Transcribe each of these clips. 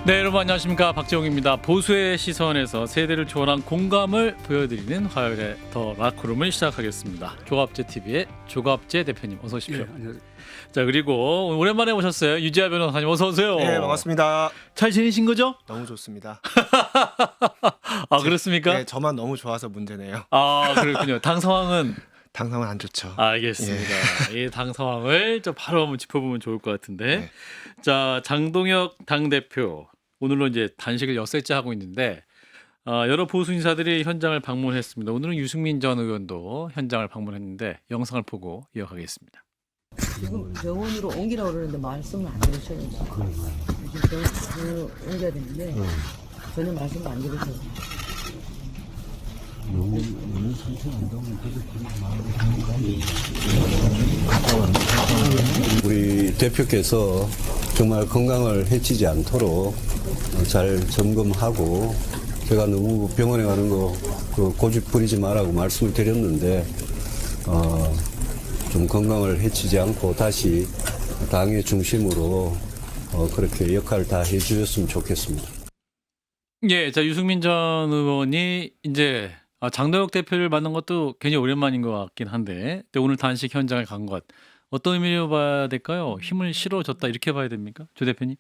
네, 여러분 안녕하십니까, 박재홍입니다. 보수의 시선에서 세대를 초월한 공감을 보여드리는 화요일의 더 라크룸을 시작하겠습니다. 조갑재 TV의 조갑재 대표님 어서 오십시오. 네, 안녕하세요. 자, 그리고 오랜만에 오셨어요, 유지아 변호사님 어서 오세요. 네, 반갑습니다. 잘 지내신 거죠? 너무 좋습니다. 아, 그렇습니까? 네, 저만 너무 좋아서 문제네요. 아, 그렇군요. 당 상황은 당 상황 안 좋죠. 알겠습니다. 이 당 상황을 좀 바로 한번 짚어보면 좋을 것 같은데, 네. 자, 장동혁 당 대표 오늘로 이제 단식을 엿새째 하고 있는데, 여러 보수 인사들이 현장을 방문했습니다. 오늘은 유승민 전 의원도 현장을 방문했는데 영상을 보고 이어가겠습니다. 지금 병원으로 옮기라고 그러는데 말씀을 안 들으셔요. 지금 병원으로 옮겨야 되는데 전혀 말씀을 안 들으셔요. 우리 대표께서 정말 건강을 해치지 않도록 잘 점검하고, 제가 너무 병원에 가는 거 고집 부리지 말라고 말씀을 드렸는데 좀 건강을 해치지 않고 다시 당의 중심으로 그렇게 역할을 다 해주셨으면 좋겠습니다. 예, 자, 유승민 전 의원이 이제 장동혁 대표를 만난 것도 굉장히 오랜만인 것 같긴 한데, 근데 오늘 단식 현장에 간 것 어떤 의미로 봐야 될까요? 힘을 실어줬다 이렇게 봐야 됩니까, 조 대표님?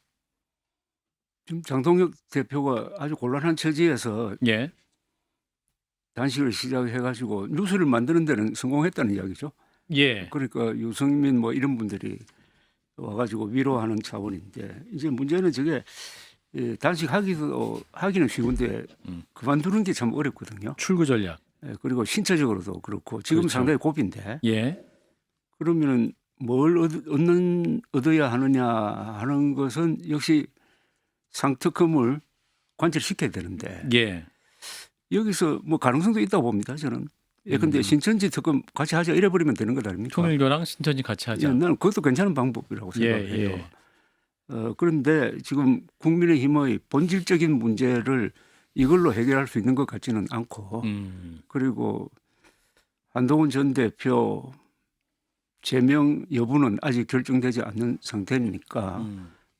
지금 장동혁 대표가 아주 곤란한 처지에서 예, 단식을 시작해가지고 뉴스를 만드는 데는 성공했다는 이야기죠. 예, 그러니까 유승민 뭐 이런 분들이 와가지고 위로하는 차원인데, 이제 문제는 저게 단식하기는 쉬운데 그만두는 게 참 어렵거든요. 출구 전략. 그리고 신체적으로도 그렇고 지금 그렇죠. 상당히 고비인데, 예, 그러면은 뭘 얻어야 하느냐 하는 것은 역시 상특검을 관철시켜야 되는데, 예, 여기서 뭐 가능성도 있다고 봅니다, 저는. 근데 신천지 특검 같이 하자 이래버리면 되는 것 아닙니까? 통일교랑 신천지 같이 하자. 나는 그것도 괜찮은 방법이라고 생각해요. 그런데 지금 국민의힘의 본질적인 문제를 이걸로 해결할 수 있는 것 같지는 않고, 그리고 한동훈 전 대표 제명 여부는 아직 결정되지 않는 상태니까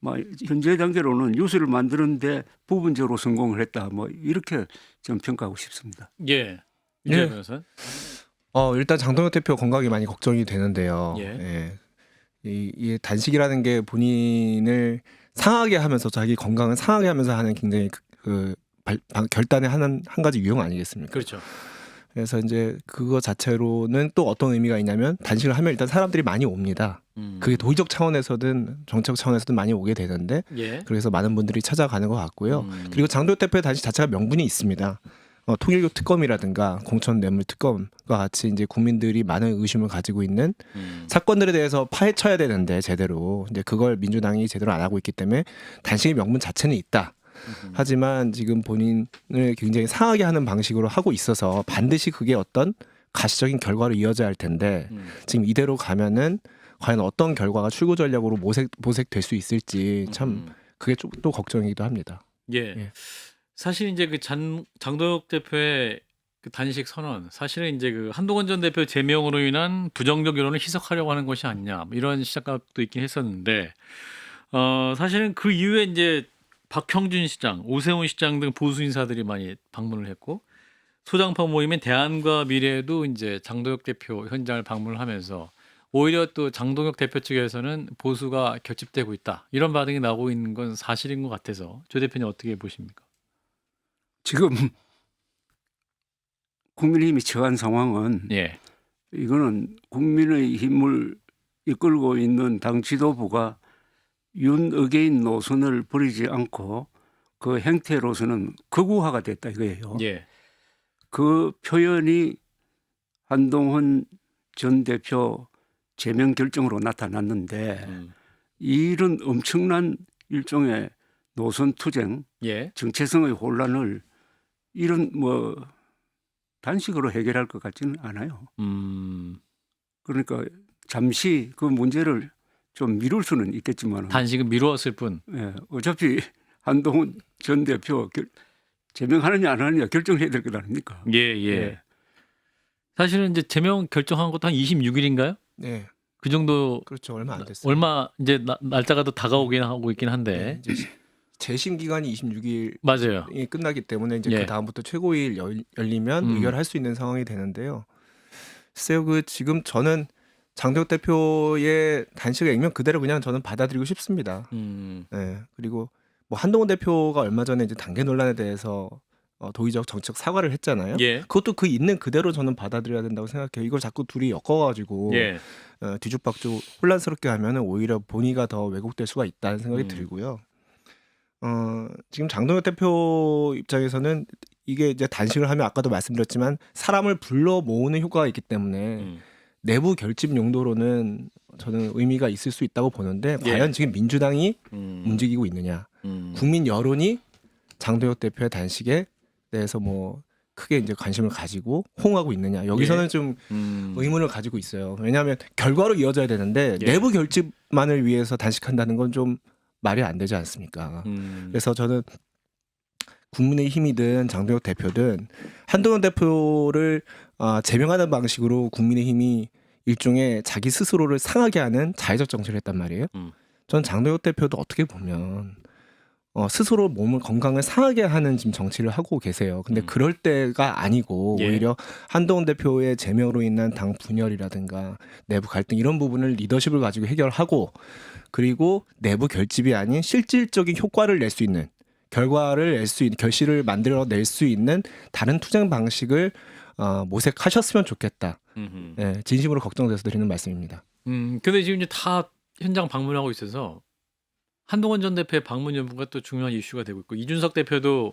뭐 현재 단계로는 뉴스를 만드는데 부분적으로 성공을 했다, 뭐 이렇게 좀 평가하고 싶습니다. 예, 예. 유지아 변호사. 일단 장동혁 대표 건강이 많이 걱정이 되는데요. 예. 이 단식이라는 게 본인을 상하게 하면서, 자기 건강을 상하게 하면서 하는 굉장히 결단의 한 가지 유형 아니겠습니까? 그렇죠. 그래서 이제 그거 자체로는 또 어떤 의미가 있냐면, 단식을 하면 일단 사람들이 많이 옵니다. 그게 도의적 차원에서든 정책 차원에서든 많이 오게 되는데, 예, 그래서 많은 분들이 찾아가는 것 같고요. 그리고 장동혁 대표의 단식 자체가 명분이 있습니다. 통일교 특검이라든가 공천 뇌물 특검과 같이 이제 국민들이 많은 의심을 가지고 있는 사건들에 대해서 파헤쳐야 되는데, 제대로 이제 그걸 민주당이 제대로 안 하고 있기 때문에 단식의 명분 자체는 있다. 하지만 지금 본인을 굉장히 상하게 하는 방식으로 하고 있어서 반드시 그게 어떤 가시적인 결과로 이어져야 할 텐데, 지금 이대로 가면은 과연 어떤 결과가 출구 전략으로 모색될 수 있을지 참 그게 좀 또 걱정이기도 합니다. 예. 예. 사실 이제 그 장동혁 대표의 그 단식 선언, 사실은 이제 그 한동훈 전 대표 제명으로 인한 부정적 여론을 희석하려고 하는 것이 아니냐, 뭐 이런 시각도 있긴 했었는데, 사실은 그 이후에 이제 박형준 시장, 오세훈 시장 등 보수 인사들이 많이 방문을 했고, 소장파 모임인 대안과 미래에도 이제 장동혁 대표 현장을 방문을 하면서 오히려 또 장동혁 대표 측에서는 보수가 결집되고 있다, 이런 반응이 나오고 있는 건 사실인 것 같아서 조 대표님 어떻게 보십니까? 지금 국민의힘이 처한 상황은, 예, 이거는 국민의힘을 이끌고 있는 당 지도부가 윤어게인 노선을 버리지 않고 그 행태로서는 극우화가 됐다 이거예요. 예, 그 표현이 한동훈 전 대표 제명 결정으로 나타났는데, 이런 엄청난 일종의 노선 투쟁, 예, 정체성의 혼란을 이런 뭐 단식으로 해결할 것 같지는 않아요. 그러니까 잠시 그 문제를 좀 미룰 수는 있겠지만, 단식은 미루었을 뿐. 어차피 한동훈 전 대표 제명하느냐 안 하느냐 결정해야 될 것 아닙니까? 예. 사실은 이제 제명 결정한 것도 한 26일인가요? 네, 그 정도. 그렇죠. 얼마 안 됐어요. 얼마 이제 날짜가 더 다가오긴 하고 있긴 한데. 네, 이제 재심 기간이 26일이 맞아요. 끝나기 때문에 이제 예. 그 다음부터 최고위일 열리면 의결할 수 있는 상황이 되는데요. 글쎄요, 그 지금 저는 장도혁 대표의 단식을 액면 그대로 그냥 저는 받아들이고 싶습니다. 네, 그리고 뭐 한동훈 대표가 얼마 전에 이제 단계 논란에 대해서 도의적 정책 사과를 했잖아요. 예. 그것도 그 있는 그대로 저는 받아들여야 된다고 생각해요. 이걸 자꾸 둘이 엮어가지고 예. 뒤죽박죽 혼란스럽게 하면은 오히려 본의가 더 왜곡될 수가 있다는 생각이 들고요. 지금 장동혁 대표 입장에서는 이게 이제 단식을 하면 아까도 말씀드렸지만 사람을 불러 모으는 효과가 있기 때문에 내부 결집 용도로는 저는 의미가 있을 수 있다고 보는데 예. 과연 지금 민주당이 움직이고 있느냐, 국민 여론이 장동혁 대표의 단식에 대해서 뭐 크게 이제 관심을 가지고 호응하고 있느냐, 여기서는 예. 좀 의문을 가지고 있어요. 왜냐하면 결과로 이어져야 되는데 예. 내부 결집만을 위해서 단식한다는 건 좀 말이 안 되지 않습니까? 그래서 저는 국민의힘이든 장동혁 대표든 한동훈 대표를 제명하는 방식으로 국민의힘이 일종의 자기 스스로를 상하게 하는 자의적 정치를 했단 말이에요. 전 장동혁 대표도 어떻게 보면 스스로 몸을 건강을 상하게 하는 지금 정치를 하고 계세요. 근데 그럴 때가 아니고 예. 오히려 한동훈 대표의 제명으로 인한 당 분열이라든가 내부 갈등 이런 부분을 리더십을 가지고 해결하고, 그리고 내부 결집이 아닌 실질적인 효과를 낼 수 있는, 결과를 낼 수 있는, 결실을 만들어낼 수 있는 다른 투쟁 방식을 모색하셨으면 좋겠다. 네, 진심으로 걱정돼서 드리는 말씀입니다. 근데 지금 이제 다 현장 방문하고 있어서 한동훈 전 대표의 방문 여부가 또 중요한 이슈가 되고 있고, 이준석 대표도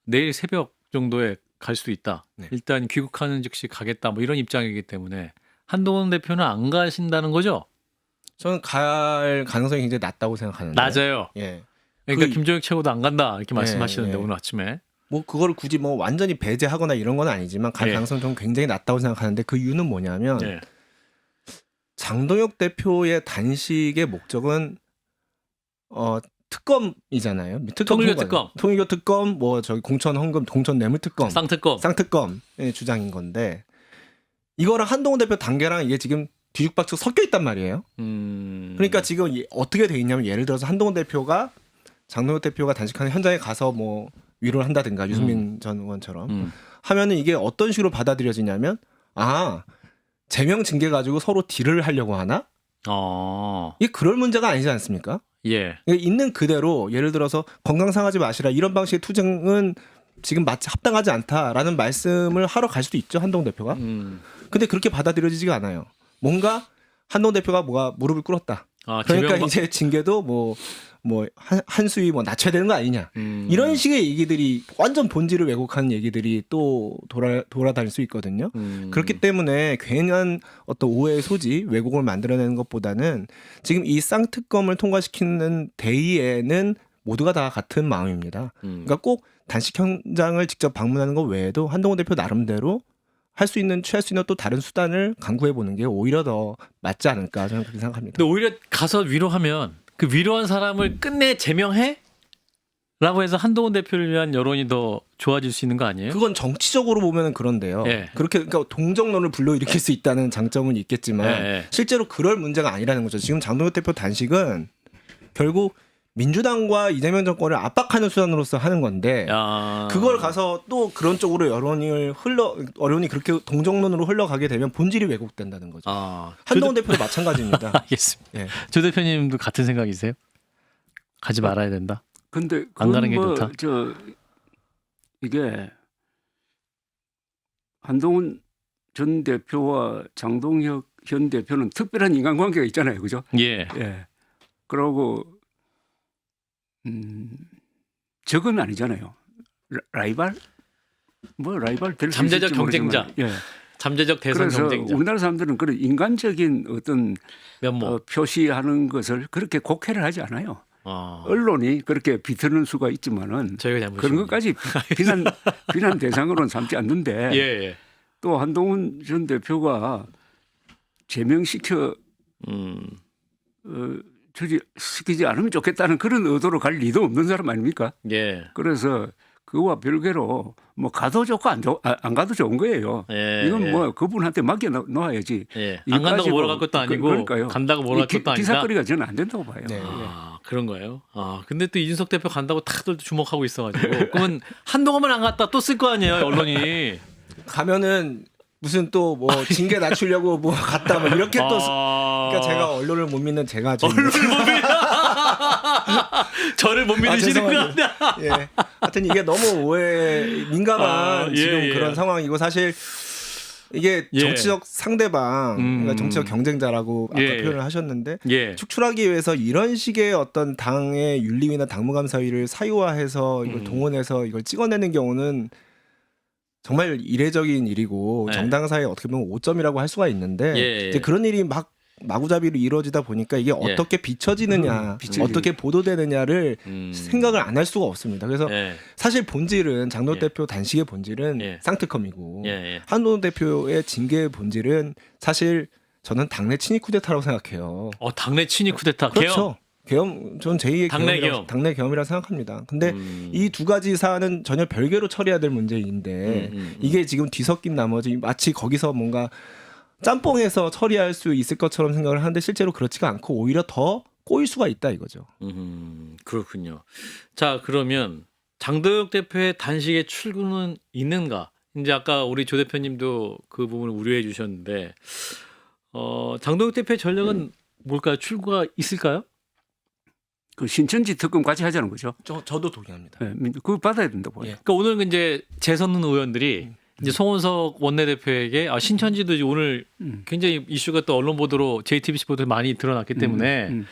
내일 새벽 정도에 갈 수도 있다. 네. 일단 귀국하는 즉시 가겠다. 뭐 이런 입장이기 때문에 한동훈 대표는 안 가신다는 거죠? 저는 갈 가능성이 굉장히 낮다고 생각하는데. 낮아요. 예. 그러니까 그- 김종혁 최고도 안 간다 이렇게 말씀하시는데 예. 오늘 아침에. 뭐 그거를 굳이 뭐 완전히 배제하거나 이런 건 아니지만 갈 예. 가능성은 좀 굉장히 낮다고 생각하는데, 그 이유는 뭐냐면 예. 장동혁 대표의 단식의 목적은 특검이잖아요. 통일교 통과는. 특검. 통일교 특검, 뭐 저기 공천 헌금, 공천 뇌물 특검, 쌍특검. 쌍특검의 주장인 건데, 이거랑 한동훈 대표 단계랑 이게 지금 뒤죽박죽 섞여 있단 말이에요. 그러니까 지금 어떻게 돼 있냐면, 예를 들어서 한동훈 대표가 장동혁 대표가 단식하는 현장에 가서 뭐 위로를 한다든가 유승민 전 의원처럼 하면은 이게 어떤 식으로 받아들여지냐면, 제명 징계 가지고 서로 딜을 하려고 하나? 이게 그럴 문제가 아니지 않습니까? 예. 있는 그대로, 예를 들어서 건강 상하지 마시라, 이런 방식의 투쟁은 지금 합당하지 않다라는 말씀을 하러 갈 수도 있죠, 한동훈 대표가. 근데 그렇게 받아들여지지가 않아요. 뭔가 한동훈 대표가 무릎을 꿇었다. 그러니까 이제 징계도 뭐 한수위 낮춰야 되는 거 아니냐. 이런 식의 얘기들이, 완전 본질을 왜곡하는 얘기들이 또 돌아다닐 수 있거든요. 그렇기 때문에 괜한 어떤 오해의 소지, 왜곡을 만들어내는 것보다는 지금 이 쌍특검을 통과시키는 대의에는 모두가 다 같은 마음입니다. 그러니까 꼭 단식 현장을 직접 방문하는 것 외에도 한동훈 대표 나름대로 취할 수 있는 또 다른 수단을 강구해 보는 게 오히려 더 맞지 않을까, 저는 그렇게 생각합니다. 근데 오히려 가서 위로하면 그 위로한 사람을 끝내 제명해? 라고 해서 한동훈 대표를 위한 여론이 더 좋아질 수 있는 거 아니에요? 그건 정치적으로 보면은 그런데요. 예. 그러니까 동정론을 불러일으킬 수 있다는 장점은 있겠지만 예. 실제로 그럴 문제가 아니라는 거죠. 지금 장동혁 대표 단식은 결국 민주당과 이재명 정권을 압박하는 수단으로서 하는 건데, 그걸 가서 또 그런 쪽으로 여론이 그렇게 동정론으로 흘러가게 되면 본질이 왜곡된다는 거죠. 한동훈 대표도 마찬가지입니다. 알겠습니다. 예. 조 대표님도 같은 생각이세요? 가지 말아야 된다. 근데 안 가는 게 뭐 좋다. 이게 한동훈 전 대표와 장동혁 현 대표는 특별한 인간관계가 있잖아요, 그죠? 예. 예. 그러고 적은 아니잖아요. 라이발? 뭐 라이발 될 수 있을지 잠재적 모르지만. 경쟁자. 예. 잠재적 대선 그래서 경쟁자. 우리나라 사람들은 그런 인간적인 어떤 면모. 표시하는 것을 그렇게 곡해를 하지 않아요. 언론이 그렇게 비트는 수가 있지만은 저희가 잘못이군요. 그런 것까지 비난 대상으로는 삼지 않는데, 예. 또 한동훈 전 대표가 제명시켜 시키지 않으면 좋겠다는 그런 의도로 갈 리도 없는 사람 아닙니까? 예. 그래서 그와 별개로 뭐 가도 좋고 안 가도 좋은 거예요. 예. 이건 뭐 그분한테 맡겨 놓아야지. 예. 이거 안 간다고 가지고 뭐라 할 것도 아니고 그러니까요. 간다고 뭐라 할 것도 아니다. 기사거리가 저는 안 된다고 봐요. 네. 예. 그런 거예요. 근데 또 이준석 대표 간다고 다들 주목하고 있어가지고 그러면 한동안만 안 갔다 또 쓸 거 아니에요, 언론이. 가면은 무슨 또 뭐 징계 낮추려고 뭐 갔다 뭐 이렇게 또 그러니까 제가 언론을 못 믿는 제가 좀 언론을 못 믿는 저를 못 믿으시는 거 죄송합니다. 아니야? 예. 하여튼 이게 너무 오해 민감한 예, 지금 예. 그런 상황이고 사실 이게 예. 정치적 상대방, 그러니까 정치적 경쟁자라고 아까 예. 표현을 하셨는데 예. 축출하기 위해서 이런 식의 어떤 당의 윤리위나 당무감사위를 사유화해서 이걸 동원해서 이걸 찍어내는 경우는 정말 이례적인 일이고 네. 정당사에 어떻게 보면 오점이라고 할 수가 있는데 예. 이제 그런 일이 막 마구잡이로 이루어지다 보니까 이게 어떻게 비춰지느냐, 어떻게 보도되느냐를 생각을 안 할 수가 없습니다. 그래서 예. 사실 본질은 장동혁 예. 대표 단식의 본질은 예. 쌍특검이고 예. 한동훈 대표의 징계의 본질은 사실 저는 당내 친위 쿠데타라고 생각해요. 당내 친위 쿠데타. 그렇죠. 계엄, 전 제2의 당내 계엄이라고, 계엄. 당내 계엄이라고 생각합니다. 근데 계엄. 이 두 가지 사안은 전혀 별개로 처리해야 될 문제인데 이게 지금 뒤섞인 나머지 마치 거기서 뭔가 짬뽕해서 처리할 수 있을 것처럼 생각을 하는데 실제로 그렇지가 않고 오히려 더 꼬일 수가 있다 이거죠. 그렇군요. 자, 그러면 장도혁 대표의 단식에 출구는 있는가? 이제 아까 우리 조 대표님도 그 부분을 우려해 주셨는데 장도혁 대표의 전략은 뭘까요? 출구가 있을까요? 그 신천지 특검 같이 하자는 거죠. 저도 동의합니다. 네, 그거 받아야 된다고 봐요. 그러니까 오늘 이제 재선 의원들이 이제 송원석 원내대표에게 신천지도 이제 오늘 굉장히 이슈가 또 언론 보도로 JTBC 보도에 많이 드러났기 때문에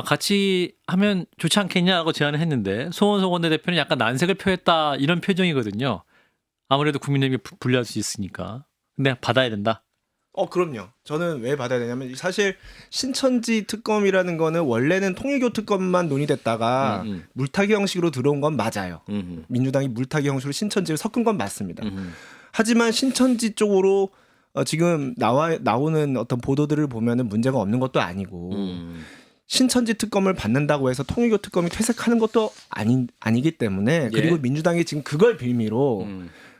같이 하면 좋지 않겠냐고 제안을 했는데 송원석 원내대표는 약간 난색을 표했다 이런 표정이거든요. 아무래도 국민에게 불리할 수 있으니까. 근데 받아야 된다. 그럼요. 저는 왜 받아야 되냐면 사실 신천지 특검이라는 거는 원래는 통일교 특검만 논의됐다가 물타기 형식으로 들어온 건 맞아요. 민주당이 물타기 형식으로 신천지를 섞은 건 맞습니다. 하지만 신천지 쪽으로 지금 나오는 어떤 보도들을 보면은 문제가 없는 것도 아니고 신천지 특검을 받는다고 해서 통일교 특검이 퇴색하는 것도 아니기 때문에 그리고 민주당이 지금 그걸 빌미로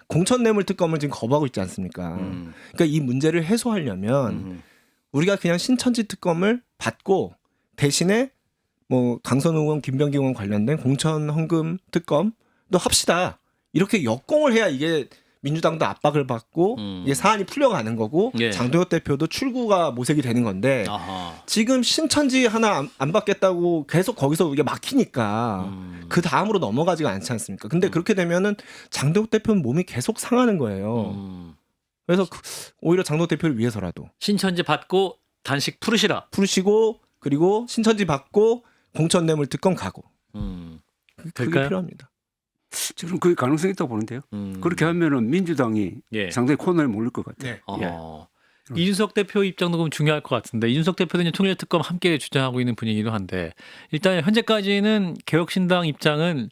공천뇌물 특검을 지금 거부하고 있지 않습니까? 그러니까 이 문제를 해소하려면 우리가 그냥 신천지 특검을 받고 대신에 뭐 강선우 의원, 김병기 의원 관련된 공천 헌금 특검도 합시다. 이렇게 역공을 해야 이게 민주당도 압박을 받고 이게 사안이 풀려가는 거고 예. 장도혁 대표도 출구가 모색이 되는 건데 아하. 지금 신천지 하나 안 받겠다고 계속 거기서 이게 막히니까 그 다음으로 넘어가지가 않지 않습니까? 근데 그렇게 되면은 장도혁 대표는 몸이 계속 상하는 거예요. 그래서 오히려 장도혁 대표를 위해서라도 신천지 받고 단식 풀으시라. 풀으시고 그리고 신천지 받고 공천뇌물 특검 가고 그게 될까요? 필요합니다. 저는 그게 가능성이 있다고 보는데요. 그렇게 하면은 민주당이 예. 상당히 코너에 몰릴 것 같아요. 네. 이준석 대표 입장도 그럼 중요할 것 같은데 이준석 대표는 통일 특검 함께 주장하고 있는 분위기도 한데 일단 현재까지는 개혁신당 입장은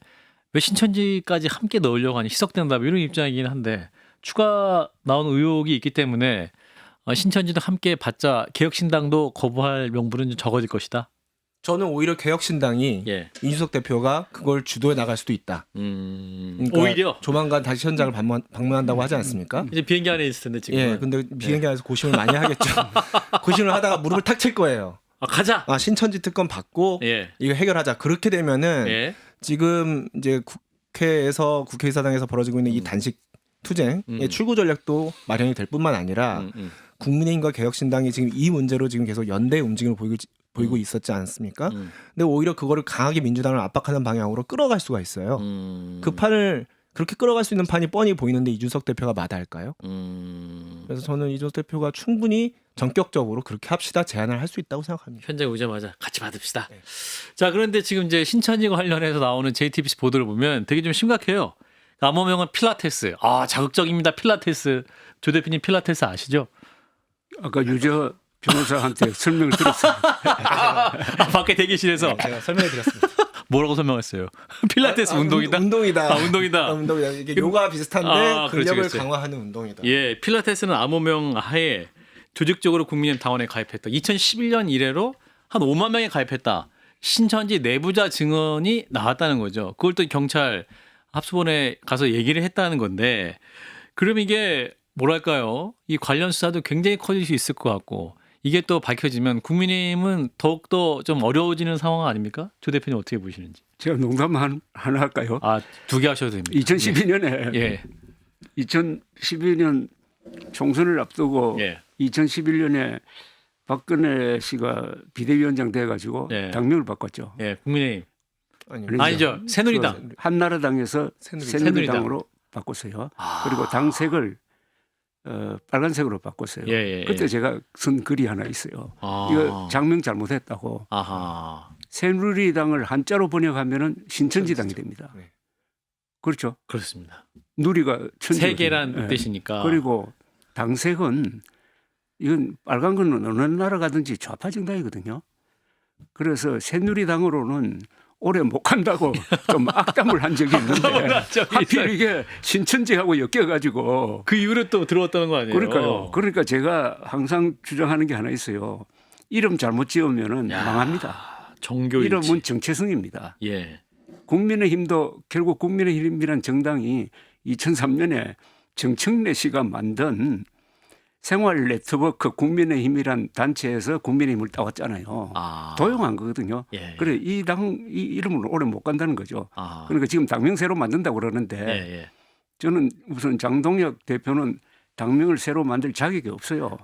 왜 신천지까지 함께 넣으려고 하니 희석된다 이런 입장이긴 한데 추가 나온 의혹이 있기 때문에 신천지도 함께 받자 개혁신당도 거부할 명분은 좀 적어질 것이다. 저는 오히려 개혁신당이 예. 이준석 대표가 그걸 주도해 나갈 수도 있다. 그러니까 오히려 조만간 다시 현장을 방문한다고 하지 않습니까? 이제 비행기 안에 있을 텐데 지금. 예, 근데 비행기 안에서 고심을 많이 하겠죠. 고심을 하다가 무릎을 탁 칠 거예요. 가자. 신천지 특검 받고 예. 이거 해결하자. 그렇게 되면은 예. 지금 이제 국회의사당에서 벌어지고 있는 이 단식 투쟁의 출구 전략도 마련이 될 뿐만 아니라 국민의힘과 개혁신당이 지금 이 문제로 지금 계속 연대 움직임을 보이고 있었지 않습니까? 근데 오히려 그거를 강하게 민주당을 압박하는 방향으로 끌어갈 수가 있어요. 그 판을 그렇게 끌어갈 수 있는 판이 뻔히 보이는데 이준석 대표가 마다할까요? 그래서 저는 이준석 대표가 충분히 전격적으로 그렇게 합시다 제안을 할 수 있다고 생각합니다. 현장에 오자마자 같이 받읍시다. 네. 자, 그런데 지금 이제 신천지 관련해서 나오는 JTBC 보도를 보면 되게 좀 심각해요. 암호명은 필라테스. 자극적입니다. 필라테스. 조 대표님 필라테스 아시죠? 아까 유저 변호사한테 설명을 들었어요. 밖에 대기실에서 제가 설명해 드렸습니다. 뭐라고 설명했어요? 필라테스 운동이다? 운동이다. 운동이다. 운동이다. 이게 요가 비슷한데 그렇지, 근력을 그렇지. 강화하는 운동이다. 예, 필라테스는 암호명 하에 조직적으로 국민의힘 당원에 가입했다. 2011년 이래로 한 5만 명이 가입했다. 신천지 내부자 증언이 나왔다는 거죠. 그걸 또 경찰 합수본에 가서 얘기를 했다는 건데 그럼 이게 뭐랄까요? 이 관련 수사도 굉장히 커질 수 있을 것 같고 이게 또 밝혀지면 국민의힘은 더욱더 좀 어려워지는 상황 아닙니까? 조 대표님 어떻게 보시는지. 제가 농담 하나 할까요? 아, 2개 하셔도 됩니다. 2012년에 예. 2012년 총선을 앞두고 예. 2011년에 박근혜 씨가 비대위원장 돼가지고 예. 당명을 바꿨죠. 예, 국민의힘. 아니죠. 아니죠. 새누리당. 그 한나라당에서 새누리당으로 바꿨어요. 그리고 당색을 빨간색으로 바꿨어요. 예, 예, 예. 그때 제가 쓴 글이 하나 있어요. 아. 이거 장명 잘못했다고. 아하. 새누리당을 한자로 번역하면은 신천지당이 됩니다. 네. 그렇죠. 그렇습니다. 누리가 천지. 세계란 뜻이니까. 그리고 당색은 이건 빨간 거는 어느 나라 가든지 좌파 정당이거든요. 그래서 새누리당으로는 오래 못 간다고 좀 악담을 한 적이 있는데 하필 이게 신천지하고 엮여가지고 그 이후로 또 들어왔다는 거 아니에요? 그러니까요. 그러니까 제가 항상 주장하는 게 하나 있어요. 이름 잘못 지으면은 야, 망합니다. 정교일치. 이름은 정체성입니다. 예. 국민의힘도 결국 국민의힘이란 정당이 2003년에 정청래 씨가 만든 생활 네트워크 국민의힘이란 단체에서 국민의힘을 따왔잖아요. 아. 도용한 거거든요. 예. 그래 이 이름으로 오래 못 간다는 거죠. 아. 그러니까 지금 당명 새로 만든다고 그러는데 예, 예. 저는 우선 장동혁 대표는 당명을 새로 만들 자격이 없어요.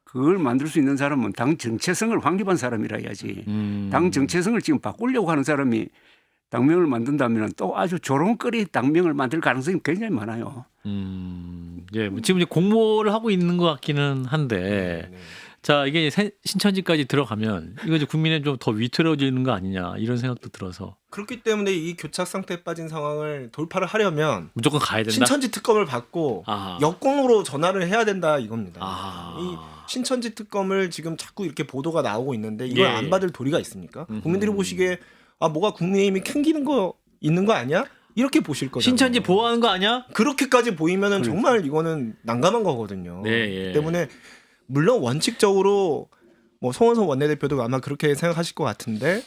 그걸 만들 수 있는 사람은 당 정체성을 확립한 사람이라 해야지. 당 정체성을 지금 바꾸려고 하는 사람이 당명을 만든다면 또 아주 조롱거리 당명을 만들 가능성이 굉장히 많아요. 예, 뭐 지금 이제 공모를 하고 있는 것 같기는 한데, 자 이게 신천지까지 들어가면 이거 이제 국민의 좀 더 위태로워지는 거 아니냐 이런 생각도 들어서 그렇기 때문에 이 교착 상태에 빠진 상황을 돌파를 하려면 무조건 가야 된다. 신천지 특검을 받고 아하. 역공으로 전환을 해야 된다 이겁니다. 아하. 이 신천지 특검을 지금 자꾸 이렇게 보도가 나오고 있는데 이걸 예. 안 받을 도리가 있습니까? 국민들이 보시기에 아 뭐가 국민의힘이 캥기는 거 있는 거 아니야? 이렇게 보실 거잖아요. 신천지 보호하는 거 아니야? 그렇게까지 보이면은 정말 이거는 난감한 거거든요. 네, 예. 그렇기 때문에 물론 원칙적으로 뭐 송원석 원내대표도 아마 그렇게 생각하실 것 같은데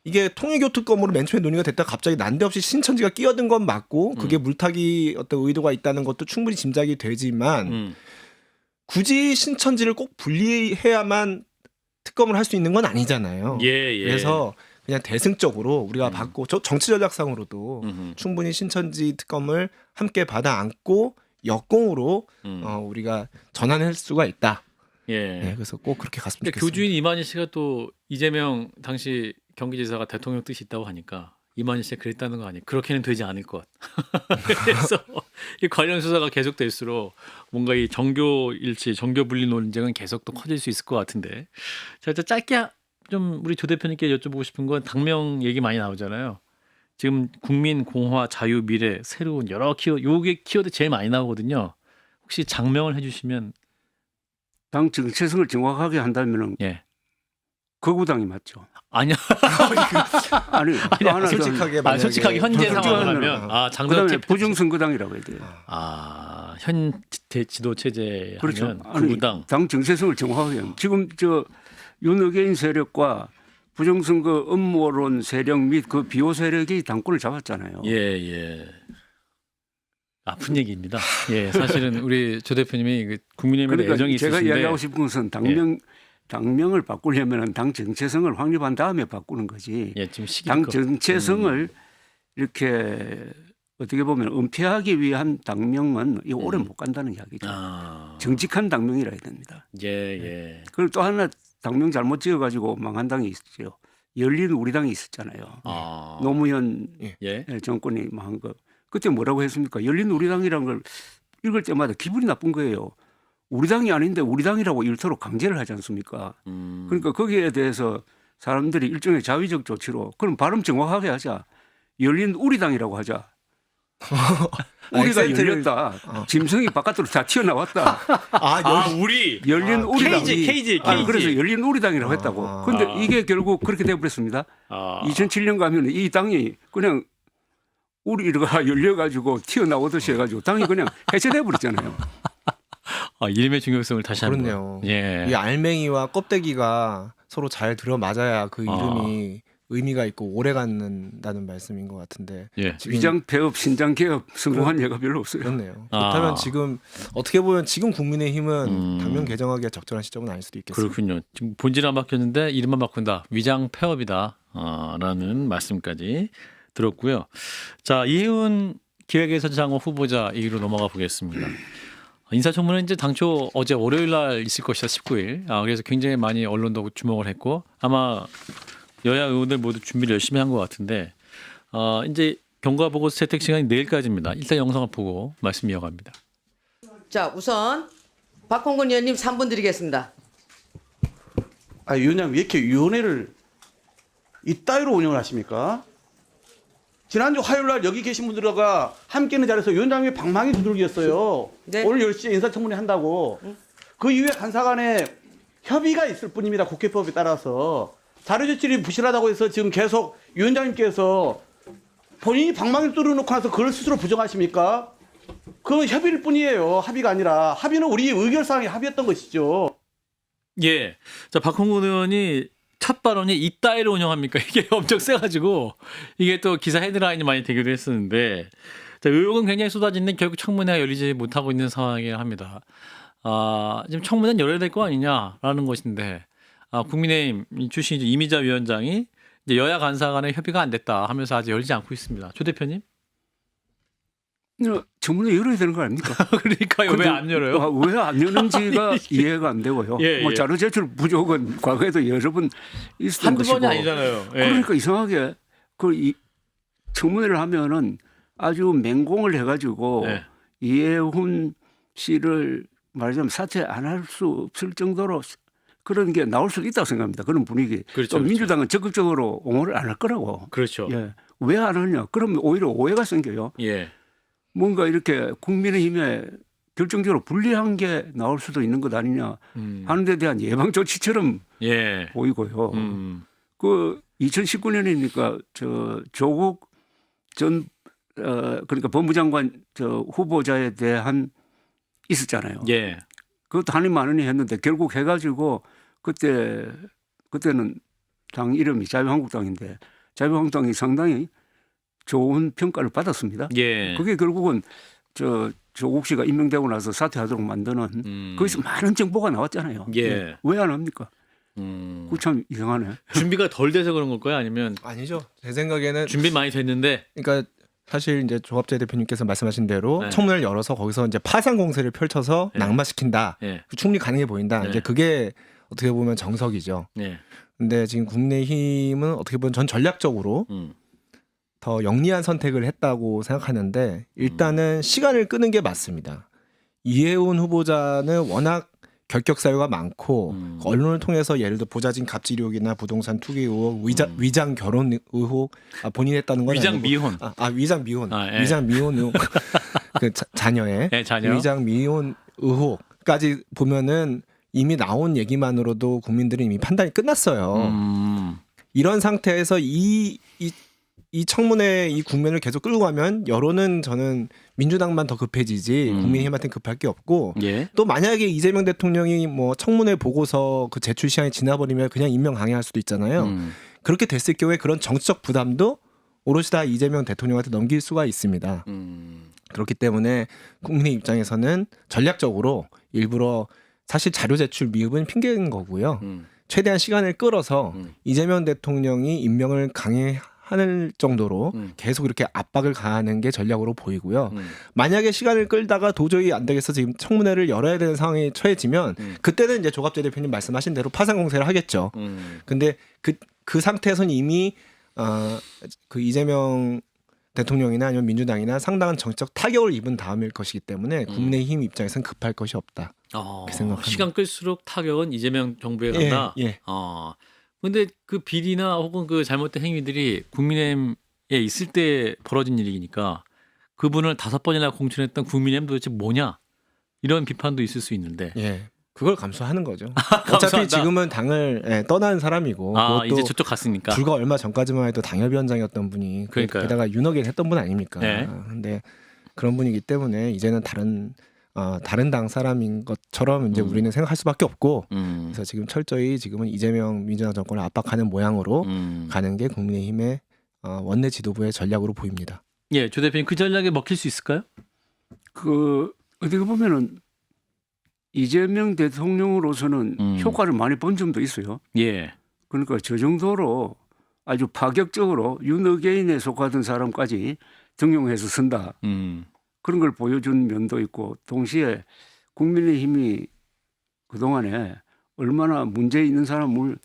이게 통일교 특검으로 맨 처음에 논의가 됐다가 갑자기 난데없이 신천지가 끼어든 건 맞고 그게 물타기 어떤 의도가 있다는 것도 충분히 짐작이 되지만 굳이 신천지를 꼭 분리해야만 특검을 할 수 있는 건 아니잖아요. 예, 예. 그래서 그냥 대승적으로 우리가 받고 저 정치 전략상으로도 충분히 신천지 특검을 함께 받아 안고 역공으로 우리가 전환할 수가 있다. 예. 네, 그래서 꼭 그렇게 갔으면 근데 좋겠습니다. 교주인 이만희 씨가 또 이재명 당시 경기지사가 대통령 뜻이 있다고 하니까 이만희 씨가 그랬다는 거 아니에요? 그렇게는 되지 않을 것. 그래서 이 관련 수사가 계속될수록 뭔가 이 정교 일치, 정교 분리 논쟁은 계속 또 커질 수 있을 것 같은데. 자, 일단 짧게 좀 우리 조 대표님께 여쭤보고 싶은 건 당명 얘기 많이 나오잖아요. 지금 국민, 공화, 자유, 미래, 새로운 여러 키워드, 요게 키워드 제일 많이 나오거든요. 혹시 장명을 해주시면. 당 정체성을 정확하게 한다면은 예. 거구당이 맞죠. 아니요. 아니, 또 하나 더 솔직하게 만약에 솔직하게 현재 그렇죠. 상황을 하면 그다음에 부정선거당이라고 해야 돼요. 현 지도 체제 그렇죠. 하면 구당. 당 정체성을 정확하게 하면 지금 저 윤어게인 세력과 부정선거 음모론 세력 및 그 비호 세력이 당권을 잡았잖아요. 예. 아픈 얘기입니다. 예, 사실은 우리 조 대표님이 그 국민의힘에 그러니까 애정이 제가 있으신데 이야기하고 싶은 것은 당명을 바꾸려면 당 정체성을 확립한 다음에 바꾸는 거지. 예, 지금 시기 당 정체성을 이렇게 어떻게 보면 은폐하기 위한 당명은 이거 오래 못 간다는 이야기죠. 정직한 당명이라 해야 됩니다. 예. 그리고 또 하나 당명 잘못 지어가지고 망한 당이 있었죠. 열린 우리당이 있었잖아요. 노무현 예. 정권이 망한 거. 그때 뭐라고 했습니까? 열린 우리당이라는 걸 읽을 때마다 기분이 나쁜 거예요. 우리 당이 아닌데 우리 당이라고 일토록 강제를 하지 않습니까? 그러니까 거기에 대해서 사람들이 일종의 자위적 조치로 그럼 발음 정확하게 하자. 열린 우리당이라고 하자. 우리가 열렸다. 짐승이 바깥으로 다 튀어나왔다. 우리 열린 우리당. KG. 그래서 열린 우리당이라고 했다고. 그런데 이게 결국 그렇게 되어버렸습니다. 2007년 가면 이 당이 그냥 우리가 열려가지고 튀어나오듯이 해가지고 당이 그냥 해체돼 버렸잖아요. 이름의 중요성을 다시 한번. 그렇네요. 예. 이 알맹이와 껍데기가 서로 잘 들어맞아야 그 이름이 의미가 있고 오래 갖는다는 말씀인 것 같은데 예. 위장 폐업, 신장 개업 성공한 예가 별로 없어요. 그렇네요. 아. 그렇다면 지금 어떻게 보면 지금 국민의힘은 당면 개정하기가 적절한 시점은 아닐 수도 있겠습니다. 그렇군요. 지금 본질은 안 바뀌었는데 이름만 바꾼다. 위장 폐업이다. 라는 말씀까지 들었고요. 자, 이혜훈 기획예술장관 후보자 얘기로 넘어가 보겠습니다. 인사청문회는 이제 당초 어제 월요일 날 있을 것이다 19일. 그래서 굉장히 많이 언론도 주목을 했고 아마 여야 의원들 모두 준비를 열심히 한 것 같은데 이제 경과 보고서 채택 시간이 내일까지입니다. 일단 영상을 보고 말씀 이어갑니다. 자, 우선 박홍근 의원님 3분 드리겠습니다. 아, 위원장님 왜 이렇게 위원회를 이따위로 운영을 하십니까? 지난주 화요일 날 여기 계신 분들과 함께 있는 자리에서 위원장님이 방망이 두들기였어요. 네. 오늘 10시에 인사청문회 한다고. 그 이후에 간사간에 협의가 있을 뿐입니다. 국회법에 따라서. 자료제출이 부실하다고 해서 지금 계속 위원장님께서 본인이 방망이를 뚫어놓고 나서 그걸 스스로 부정하십니까? 그건 협의일 뿐이에요. 합의가 아니라. 합의는 우리 의결사항에 합의했던 것이죠. 예. 자, 박홍근 의원이 첫 발언이 이따위로 운영합니까? 이게 엄청 세가지고 이게 또 기사 헤드라인이 많이 되기도 했었는데 자, 의혹은 굉장히 쏟아지는데 결국 청문회가 열리지 못하고 있는 상황이긴 합니다. 지금 청문회는 열어야 될 거 아니냐라는 것인데 국민의힘 출신 이미자 위원장이 이제 여야 간사 간의 협의가 안 됐다 하면서 아직 열리지 않고 있습니다. 조 대표님? 청문회 열어야 되는 거 아닙니까? 그러니까요. 왜 안 열어요? 왜 안 여는지가 이해가 안 되고요. 예, 뭐 예. 자료 제출 부족은 과거에도 여러 번 있었던 한두 것이고. 번이 아니잖아요. 예. 그러니까 이상하게 이 청문회를 하면은 아주 맹공을 해가지고 네. 이혜훈 씨를 말하자면 사퇴 안 할 수 없을 정도로 그런 게 나올 수도 있다고 생각합니다. 그런 분위기. 그렇죠, 또 민주당은 적극적으로 옹호를 안 할 거라고. 그렇죠. 예. 왜 안 하냐? 그러면 오히려 오해가 생겨요. 예. 뭔가 이렇게 국민의힘에 결정적으로 불리한 게 나올 수도 있는 것 아니냐 하는 데 대한 예방 조치처럼 예. 보이고요. 그 2019년이니까 조국 전 그러니까 법무장관 후보자에 대한 있었잖아요. 예. 그것도 하니 마느니 했는데 결국 해가지고 그때는 당 이름이 자유한국당인데 자유한국당이 상당히 좋은 평가를 받았습니다. 예. 그게 결국은 조국 씨가 임명되고 나서 사퇴하도록 만드는 거기서 많은 정보가 나왔잖아요. 예. 왜 안 합니까? 그거 참 이상하네. 준비가 덜 돼서 그런 걸까요? 아니면 아니죠. 제 생각에는 준비 많이 됐는데 그러니까 사실 이제 조갑재 대표님께서 말씀하신 대로 네. 청문회를 열어서 거기서 이제 파상 공세를 펼쳐서 네. 낙마시킨다. 예. 충분히 가능해 보인다. 네. 이제 그게 어떻게 보면 정석이죠. 예. 근데 지금 국민의힘은 어떻게 보면 전 전략적으로 더 영리한 선택을 했다고 생각하는데 일단은 시간을 끄는 게 맞습니다. 이혜훈 후보자는 워낙 결격 사유가 많고 언론을 통해서 예를 들어 보좌진 갑질 의혹이나 부동산 투기 의혹, 위장 결혼 의혹 본인이 했다는 건 위장 아니고. 미혼. 위장 미혼, 예. 위장 미혼 의혹 그 자녀의 예, 자녀. 위장 미혼 의혹까지 보면은 이미 나온 얘기만으로도 국민들이 이미 판단이 끝났어요. 이런 상태에서 이 청문회 이 국면을 계속 끌고 가면 여론은 저는 민주당만 더 급해지지 국민의힘한테 급할 게 없고 예. 또 만약에 이재명 대통령이 뭐 청문회 보고서 그 제출 시간이 지나버리면 그냥 임명 강행할 수도 있잖아요. 그렇게 됐을 경우에 그런 정치적 부담도 오롯이 다 이재명 대통령한테 넘길 수가 있습니다. 그렇기 때문에 국민의 입장에서는 전략적으로 일부러 사실 자료 제출 미흡은 핑계인 거고요. 최대한 시간을 끌어서 이재명 대통령이 임명을 강행할 정도로 계속 이렇게 압박을 가하는 게 전략으로 보이고요. 만약에 시간을 끌다가 도저히 안 되겠어 지금 청문회를 열어야 되는 상황에 처해지면 그때는 이제 조갑재 대표님 말씀하신 대로 파상 공세를 하겠죠. 근데 그 상태에서는 이미 그 이재명 대통령이나 아니면 민주당이나 상당한 정치적 타격을 입은 다음일 것이기 때문에 국민의힘 입장에서는 급할 것이 없다. 이렇게 생각합니다. 시간 끌수록 타격은 이재명 정부에 간다. 예. 근데 그 비리나 혹은 그 잘못된 행위들이 국민의힘에 있을 때 벌어진 일이니까 그분을 5번이나 공천했던 국민의힘 도대체 뭐냐 이런 비판도 있을 수 있는데. 예. 그걸 감수하는 거죠. 감수한다. 어차피 지금은 당을 떠난 사람이고 그것도 이제 저쪽 갔으니까. 불과 얼마 전까지만 해도 당협위원장이었던 분이 그러니까요. 게다가 윤핵일 했던 분 아닙니까? 네. 근데 그런 분이기 때문에 이제는 다른 다른 당 사람인 것처럼 이제 우리는 생각할 수밖에 없고 그래서 지금 철저히 지금은 이재명 민주당 정권을 압박하는 모양으로 가는 게 국민의힘의 원내 지도부의 전략으로 보입니다. 예, 조 대표님 그 전략에 먹힐 수 있을까요? 그 어떻게 보면은 이재명 대통령으로서는 효과를 많이 본 점도 있어요. 예. 그러니까 저 정도로 아주 파격적으로 윤어게인에 속하던 사람까지 등용해서 쓴다. 그런 걸 보여준 면도 있고 동시에 국민의힘이 그동안에 얼마나 문제 있는 사람을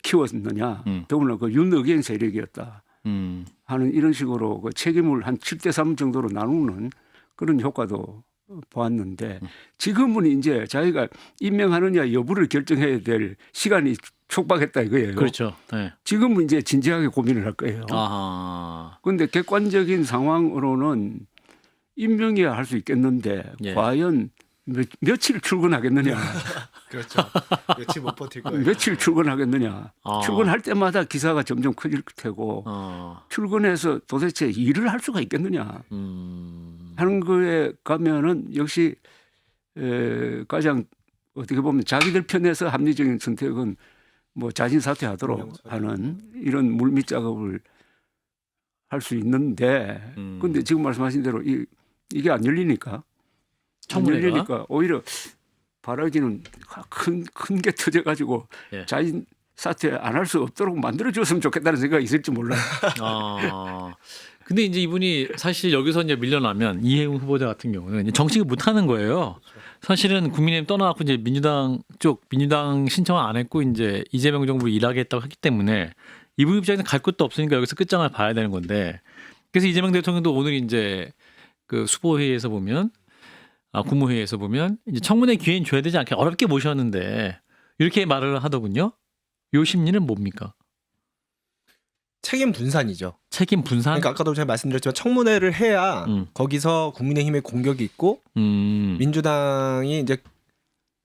키웠느냐. 더구나 그 윤어게인 세력이었다. 하는 이런 식으로 그 책임을 한 7대3 정도로 나누는 그런 효과도 보았는데 지금은 이제 자기가 임명하느냐 여부를 결정해야 될 시간이 촉박했다 이거예요. 그렇죠. 네. 지금은 이제 진지하게 고민을 할 거예요. 그런데 객관적인 상황으로는 임명이야 할 수 있겠는데 예. 과연 며칠 출근하겠느냐. 그렇죠. 며칠 못 버틸 거예요. 며칠 출근하겠느냐. 출근할 때마다 기사가 점점 커질 테고 출근해서 도대체 일을 할 수가 있겠느냐 하는 거에 가면은 역시 가장 어떻게 보면 자기들 편에서 합리적인 선택은 뭐 자진 사퇴하도록 하는 이런 물밑 작업을 할 수 있는데 그런데 지금 말씀하신 대로 이게 안 열리니까 청문회가? 안 열리니까 오히려 바라기는 큰 게 터져가지고 예. 자진 사퇴 안 할 수 없도록 만들어줬으면 좋겠다는 생각이 있을지 몰라요. 근데 이제 이분이 사실 여기서 이제 밀려나면 이해웅 후보자 같은 경우는 이제 정치를 못 하는 거예요. 사실은 국민의힘 떠나갖고 이제 민주당 신청을 안 했고 이제 이재명 정부 일하겠다고 했기 때문에 이분 입장에서 갈 곳도 없으니까 여기서 끝장을 봐야 되는 건데 그래서 이재명 대통령도 오늘 이제 그 수보회의에서 보면 국무회의에서 보면 이제 청문회 기회는 줘야 되지 않게 어렵게 모셨는데 이렇게 말을 하더군요. 요 심리는 뭡니까? 책임 분산이죠. 책임 분산? 그러니까 아까도 제가 말씀드렸지만 청문회를 해야 거기서 국민의힘의 공격이 있고 민주당이 이제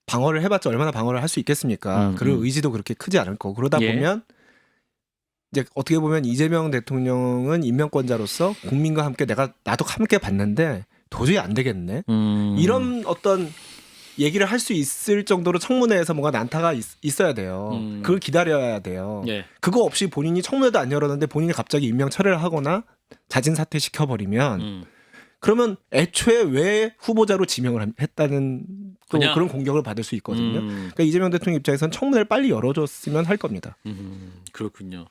방어를 해봤자 얼마나 방어를 할 수 있겠습니까? 그럴 의지도 그렇게 크지 않을 거고 그러다 예. 보면 이제 어떻게 보면 이재명 대통령은 임명권자로서 국민과 함께 나도 함께 봤는데 도저히 안 되겠네. 이런 어떤 얘기를 할 수 있을 정도로 청문회에서 뭔가 난타가 있어야 돼요. 그걸 기다려야 돼요. 예. 그거 없이 본인이 청문회도 안 열었는데 본인이 갑자기 임명 철회를 하거나 자진 사퇴시켜버리면 그러면 애초에 왜 후보자로 지명을 했다는 또 그냥. 그런 공격을 받을 수 있거든요. 그러니까 이재명 대통령 입장에서는 청문회를 빨리 열어줬으면 할 겁니다. 그렇군요.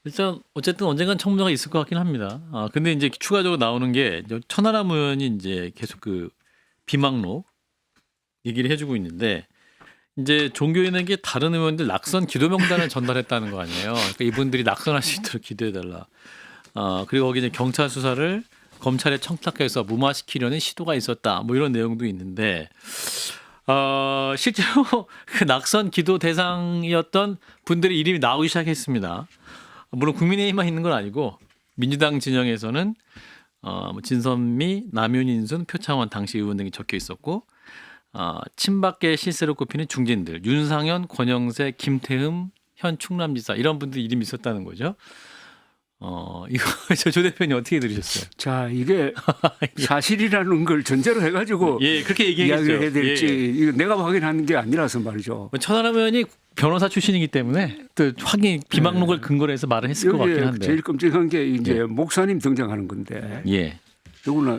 일단 어쨌든 언젠간 청문회가 있을 것 같긴 합니다. 근데 이제 추가적으로 나오는 게 천하람 의원이 이제 계속 그 비망록 얘기를 해주고 있는데 이제 종교인에게 다른 의원들 낙선 기도 명단을 전달했다는 거 아니에요. 그러니까 이분들이 낙선할 수 있도록 기도해달라. 그리고 거기 이제 경찰 수사를 검찰에 청탁해서 무마시키려는 시도가 있었다. 뭐 이런 내용도 있는데 실제로 그 낙선 기도 대상이었던 분들의 이름이 나오기 시작했습니다. 물론 국민의힘만 있는 건 아니고 민주당 진영에서는 진선미, 남윤인순, 표창원 당시 의원 등이 적혀 있었고 친박계 실세로 꼽히는 중진들 윤상현, 권영세, 김태흠, 현 충남지사 이런 분들 이름이 있었다는 거죠. 이거 조 대표님 어떻게 들으셨어요? 자, 이게 사실이라는 걸 전제로 해가지고 예, 그렇게 얘기했죠. 이야기를 해야 될지 예. 이거 내가 확인하는 게 아니라서 말이죠. 천하람 의원이 변호사 출신이기 때문에 또 확인 비망록을 근거로 해서 말을 했을 것 같긴 여기에 한데. 제일 끔찍한 게 이제 예. 목사님 등장하는 건데 예. 더구나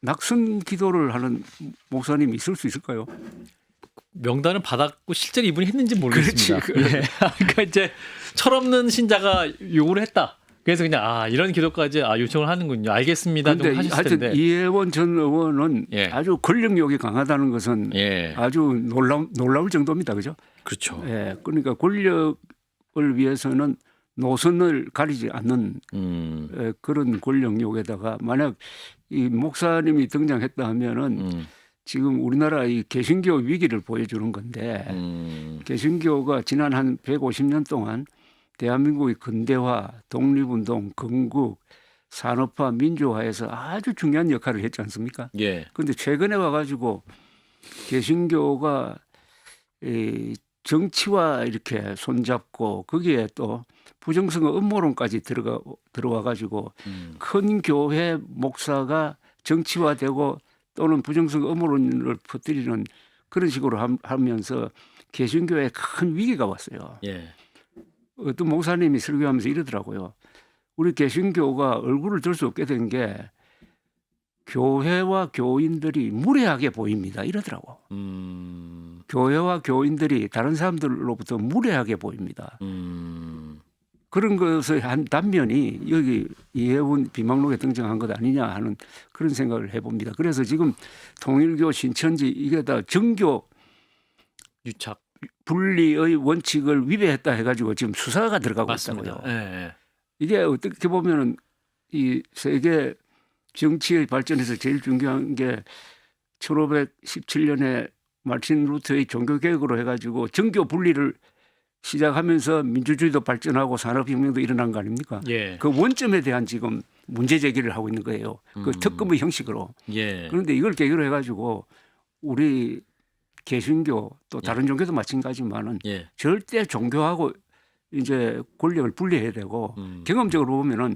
낙선 기도를 하는 목사님이 있을 수 있을까요? 명단을 받았고 실제로 이분이 했는지 모르겠습니다. 그렇지. 예. 그러니까 이제 철없는 신자가 요구를 했다. 그래서 그냥 이런 기도까지 요청을 하는군요. 알겠습니다. 좀 그런데 하셨을 하여튼 텐데. 이혜원 전 의원은 예. 아주 권력욕이 강하다는 것은 예. 아주 놀라울 정도입니다. 그죠? 그렇죠. 예. 그러니까 권력을 위해서는 노선을 가리지 않는 그런 권력욕에다가 만약 이 목사님이 등장했다 하면은 지금 우리나라 이 개신교 위기를 보여주는 건데 개신교가 지난 한 150년 동안 대한민국의 근대화, 독립운동, 건국, 산업화, 민주화에서 아주 중요한 역할을 했지 않습니까? 예. 그런데 최근에 와가지고 개신교가 이 정치와 이렇게 손잡고 거기에 또 부정선거 음모론까지 들어와가지고 큰 교회 목사가 정치화되고 또는 부정성 음모론을 퍼뜨리는 그런 식으로 하면서 개신교에 큰 위기가 왔어요. 예. 어떤 목사님이 설교하면서 이러더라고요. 우리 개신교가 얼굴을 들 수 없게 된 게 교회와 교인들이 무례하게 보입니다. 이러더라고. 교회와 교인들이 다른 사람들로부터 무례하게 보입니다. 그런 것의 한 단면이 여기 이해운 비망록에 등장한 것 아니냐 하는 그런 생각을 해봅니다. 그래서 지금 통일교, 신천지 이게 다 정교 유착 분리의 원칙을 위배했다 해가지고 지금 수사가 들어가고 맞습니다. 있다고요. 예. 이게 어떻게 보면은 이 세계 정치의 발전에서 제일 중요한 게 1517년에 마르틴 루터의 종교개혁으로 해가지고 정교 분리를 시작하면서 민주주의도 발전하고 산업혁명도 일어난 거 아닙니까? 예. 그 원점에 대한 지금 문제 제기를 하고 있는 거예요. 그 특검의 형식으로. 예. 그런데 이걸 계기로 해가지고 우리 개신교 또 다른 종교도 마찬가지지만은 예. 절대 종교하고 이제 권력을 분리해야 되고 경험적으로 보면은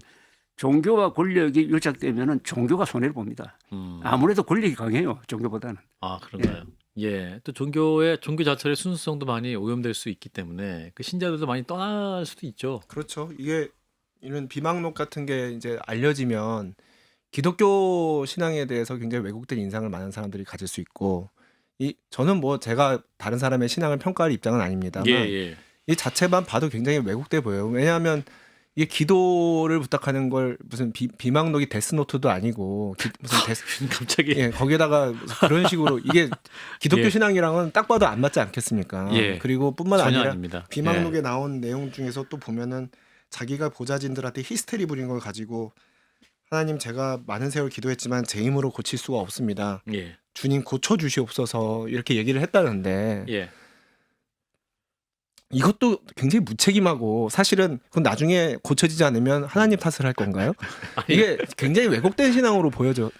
종교와 권력이 유착되면은 종교가 손해를 봅니다. 아무래도 권력이 강해요. 종교보다는. 아 그런가요? 예. 또 종교 자체의 순수성도 많이 오염될 수 있기 때문에 그 신자들도 많이 떠날 수도 있죠. 그렇죠. 이게 이런 비망록 같은 게 이제 알려지면 기독교 신앙에 대해서 굉장히 왜곡된 인상을 많은 사람들이 가질 수 있고 저는 뭐 제가 다른 사람의 신앙을 평가할 입장은 아닙니다만 예. 이 자체만 봐도 굉장히 왜곡돼 보여요. 왜냐하면 이게 기도를 부탁하는 걸 무슨 비망록이 데스노트도 아니고 무슨 갑자기 예, 거기에다가 그런 식으로 이게 기독교 예. 신앙이랑은 딱 봐도 안 맞지 않겠습니까? 예. 그리고 뿐만 전혀 아니라 아닙니다. 비망록에 나온 내용 중에서 또 보면은 자기가 보좌진들한테 히스테리 부린 걸 가지고 하나님 제가 많은 세월 기도했지만 제 힘으로 고칠 수가 없습니다. 예. 주님 고쳐 주시옵소서 이렇게 얘기를 했다는데 예. 이것도 굉장히 무책임하고 사실은 그건 나중에 고쳐지지 않으면 하나님 탓을 할 건가요? 이게 굉장히 왜곡된 신앙으로 보여져요.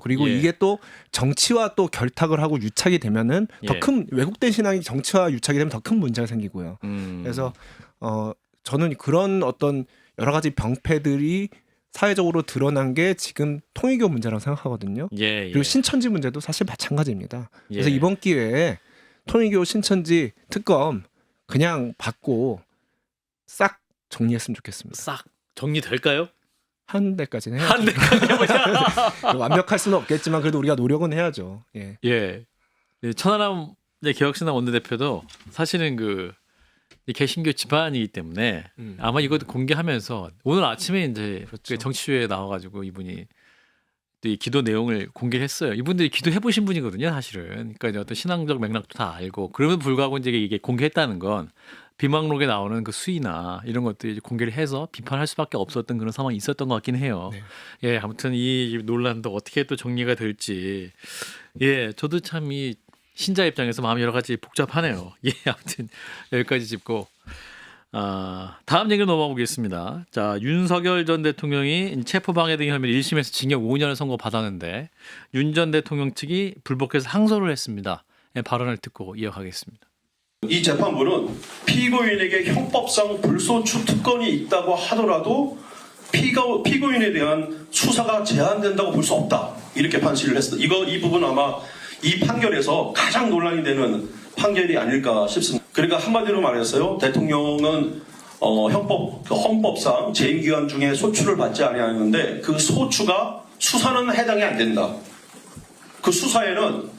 그리고 예. 이게 또 정치와 또 결탁을 하고 유착이 되면은 더 예. 큰 왜곡된 신앙이 정치와 유착이 되면 더 큰 문제가 생기고요. 그래서 저는 그런 어떤 여러 가지 병폐들이 사회적으로 드러난 게 지금 통일교 문제라고 생각하거든요. 예. 그리고 신천지 문제도 사실 마찬가지입니다. 그래서 예. 이번 기회에 통일교 신천지 특검 그냥 받고 싹 정리했으면 좋겠습니다. 싹 정리될까요? 한 대까지는 해야죠. 한 대까지 해보자. 완벽할 수는 없겠지만 그래도 우리가 노력은 해야죠. 예. 예. 천하람 개혁신당 원내대표도 사실은 이 개신교 집안이기 때문에 아마 이것도 공개하면서 오늘 아침에 이제 그렇죠. 정치쇼에 나와가지고 이분이 또 이 기도 내용을 공개했어요. 이분들이 기도해 보신 분이거든요, 사실은. 그러니까 이제 어떤 신앙적 맥락도 다 알고 그럼에도 불구하고 이제 이게 공개했다는 건 비망록에 나오는 그 수위나 이런 것들이 이제 공개를 해서 비판할 수밖에 없었던 그런 상황이 있었던 것 같긴 해요. 네. 예, 아무튼 이 논란도 어떻게 또 정리가 될지. 예, 저도 참 이 신자 입장에서 마음이 여러 가지 복잡하네요. 예, 아무튼 여기까지 짚고 다음 얘기로 넘어가 보겠습니다. 자, 윤석열 전 대통령이 체포방해 등의 혐의로 1심에서 징역 5년을 선고받았는데 윤 전 대통령 측이 불복해서 항소를 했습니다. 예, 발언을 듣고 이어가겠습니다. 이 재판부는 피고인에게 형법상 불소추 특권이 있다고 하더라도 피고인에 대한 수사가 제한된다고 볼 수 없다. 이렇게 판시를 했습니다. 이 부분 아마 이 판결에서 가장 논란이 되는 판결이 아닐까 싶습니다. 그러니까 한마디로 말했어요. 대통령은 헌법상 재임기간 중에 소추를 받지 아니하는데 그 소추가 수사는 해당이 안 된다. 그 수사에는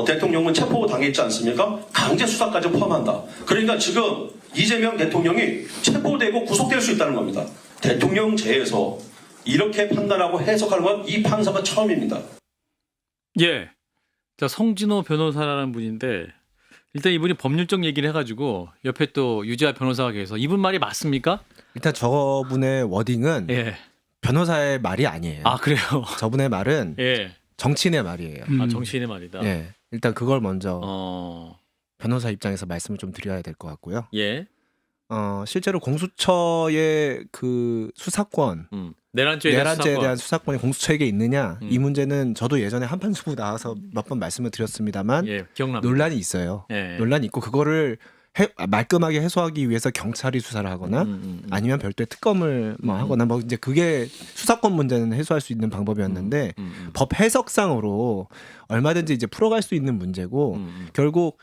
대통령은 체포 당했지 않습니까? 강제 수사까지 포함한다. 그러니까 지금 이재명 대통령이 체포되고 구속될 수 있다는 겁니다. 대통령제에서 이렇게 판단하고 해석하는 건 이 판사가 처음입니다. 예. 자, 성진호 변호사라는 분인데 일단 이분이 법률적 얘기를 해가지고 옆에 또 유지아 변호사가 계셔서 이분 말이 맞습니까? 일단 저분의 워딩은 예. 변호사의 말이 아니에요. 아 그래요. 저분의 말은 예. 정치인의 말이에요. 아 정치인의 말이다. 예. 일단 그걸 먼저 변호사 입장에서 말씀을 좀 드려야 될 것 같고요. 예. 실제로 공수처의 그 수사권, 내란죄에 대한 수사권이 공수처에게 있느냐 이 문제는 저도 예전에 한판수구 나와서 몇 번 말씀을 드렸습니다만 예, 기억납니다. 논란이 있어요. 예. 논란이 있고 그거를 말끔하게 해소하기 위해서 경찰이 수사를 하거나 아니면 별도의 특검을 뭐 하거나 뭐 이제 그게 수사권 문제는 해소할 수 있는 방법이었는데 법 해석상으로 얼마든지 이제 풀어갈 수 있는 문제고 결국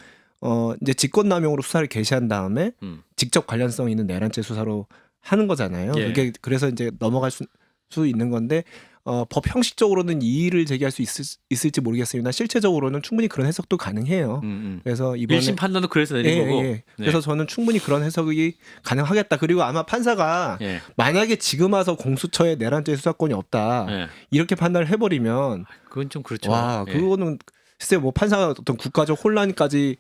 이제 직권남용으로 수사를 개시한 다음에 직접 관련성 있는 내란죄 수사로 하는 거잖아요. 예. 그게 그래서 이제 넘어갈 수 있는 건데 법 형식적으로는 이의를 제기할 수 있을지 모르겠습니다. 실체적으로는 충분히 그런 해석도 가능해요. 그래서 이번에 1심 판단도 그래서 내린 예, 거고. 예. 네. 그래서 저는 충분히 그런 해석이 가능하겠다. 그리고 아마 판사가 예. 만약에 지금 와서 공수처에 내란죄 수사권이 없다 예. 이렇게 판단을 해버리면 그건 좀 그렇죠. 와 예. 그거는 글쎄 뭐 판사가 어떤 국가적 혼란까지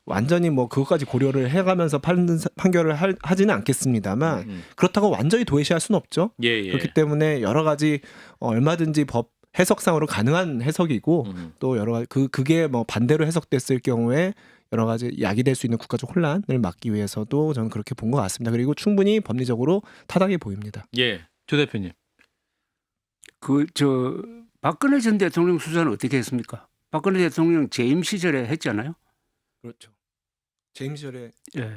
완전히 뭐 그것까지 고려를 해가면서 판결을 하지는 않겠습니다만 그렇다고 완전히 도외시할 수는 없죠. 예, 예. 그렇기 때문에 여러 가지 얼마든지 법 해석상으로 가능한 해석이고 또 여러 가지 그게 뭐 반대로 해석됐을 경우에 여러 가지 야기될 수 있는 국가적 혼란을 막기 위해서도 저는 그렇게 본 것 같습니다. 그리고 충분히 법리적으로 타당해 보입니다. 예. 조 대표님. 박근혜 전 대통령 수사는 어떻게 했습니까? 박근혜 대통령 재임 시절에 했잖아요. 그렇죠. 재임 시절에 예.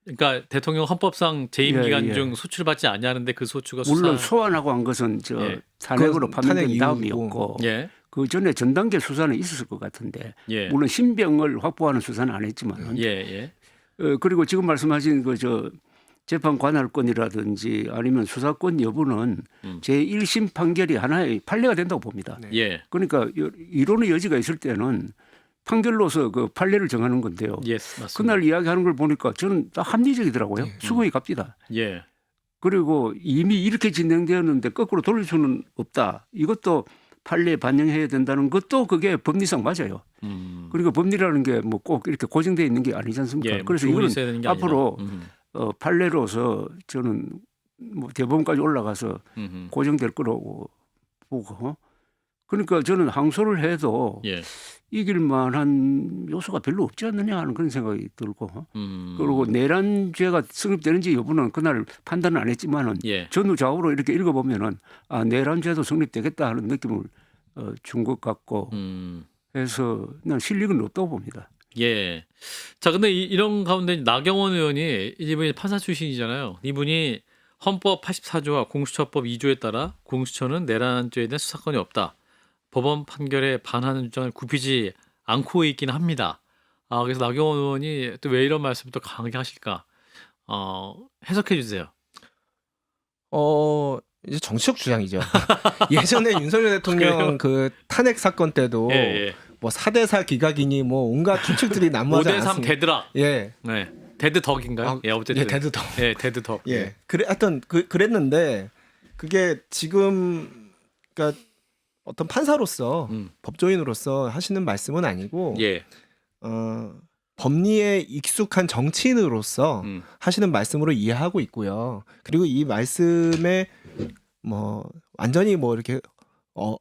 그러니까 대통령 헌법상 재임 예, 기간 예. 중 소출받지 않냐는데 그 소추가 물론 수사. 소환하고 한 것은 예. 탄핵으로 탄핵 판명된 이후고. 다음이었고 예. 그 전에 전단계 수사는 있었을 것 같은데 예. 물론 신병을 확보하는 수사는 안 했지만 예, 예. 그리고 지금 말씀하신 재판 관할권이라든지 아니면 수사권 여부는 제1심 판결이 하나의 판례가 된다고 봅니다. 네. 예. 그러니까 이론의 여지가 있을 때는 판결로서 그 판례를 정하는 건데요. 예, 맞습니다. 그날 이야기하는 걸 보니까 저는 다 합리적이더라고요. 네. 수긍이 갑니다. 예. 그리고 이미 이렇게 진행되었는데 거꾸로 돌릴 수는 없다. 이것도 판례에 반영해야 된다는 것도 그게 법리상 맞아요. 그리고 법리라는 게 뭐 꼭 이렇게 고정되어 있는 게 아니지 않습니까? 예. 그래서 주문이 이건 있어야 되는 게 앞으로 아니라. 판례로서 저는 뭐 대법원까지 올라가서 고정될 거라고 보고 그러니까 저는 항소를 해도 예. 이길 만한 요소가 별로 없지 않느냐 하는 그런 생각이 들고 그리고 내란죄가 성립되는지 여부는 그날 판단은 안 했지만은 예. 전후좌우로 이렇게 읽어보면은 내란죄도 성립되겠다 하는 느낌을 준 것 같고 해서 난 실력은 없다고 봅니다. 예. 자, 근데 이런 가운데 나경원 의원이 이분이 판사 출신이잖아요. 이분이 헌법 84조와 공수처법 2조에 따라 공수처는 내란죄에 대한 수사권이 없다. 법원 판결에 반하는 주장을 굽히지 않고 있기는 합니다. 그래서 나경원 의원이 또 왜 이런 말씀을 또 강하게 하실까? 해석해 주세요. 이제 정치적 주장이죠. 예전에 윤석열 대통령 그 탄핵 사건 때도 예, 예. 뭐 4대4 기각이니 뭐 온갖 추측들이 난무하지 5대3 않았습니까? 데드락. 예. 네. 데드덕인가요? 예, 어쨌든. 예, 데드덕. 예, 데드덕. 예. 하여튼 그랬는데 그게 지금 그러니까 어떤 판사로서 법조인으로서 하시는 말씀은 아니고 예. 법리에 익숙한 정치인으로서 하시는 말씀으로 이해하고 있고요. 그리고 이 말씀에 뭐 완전히 뭐 이렇게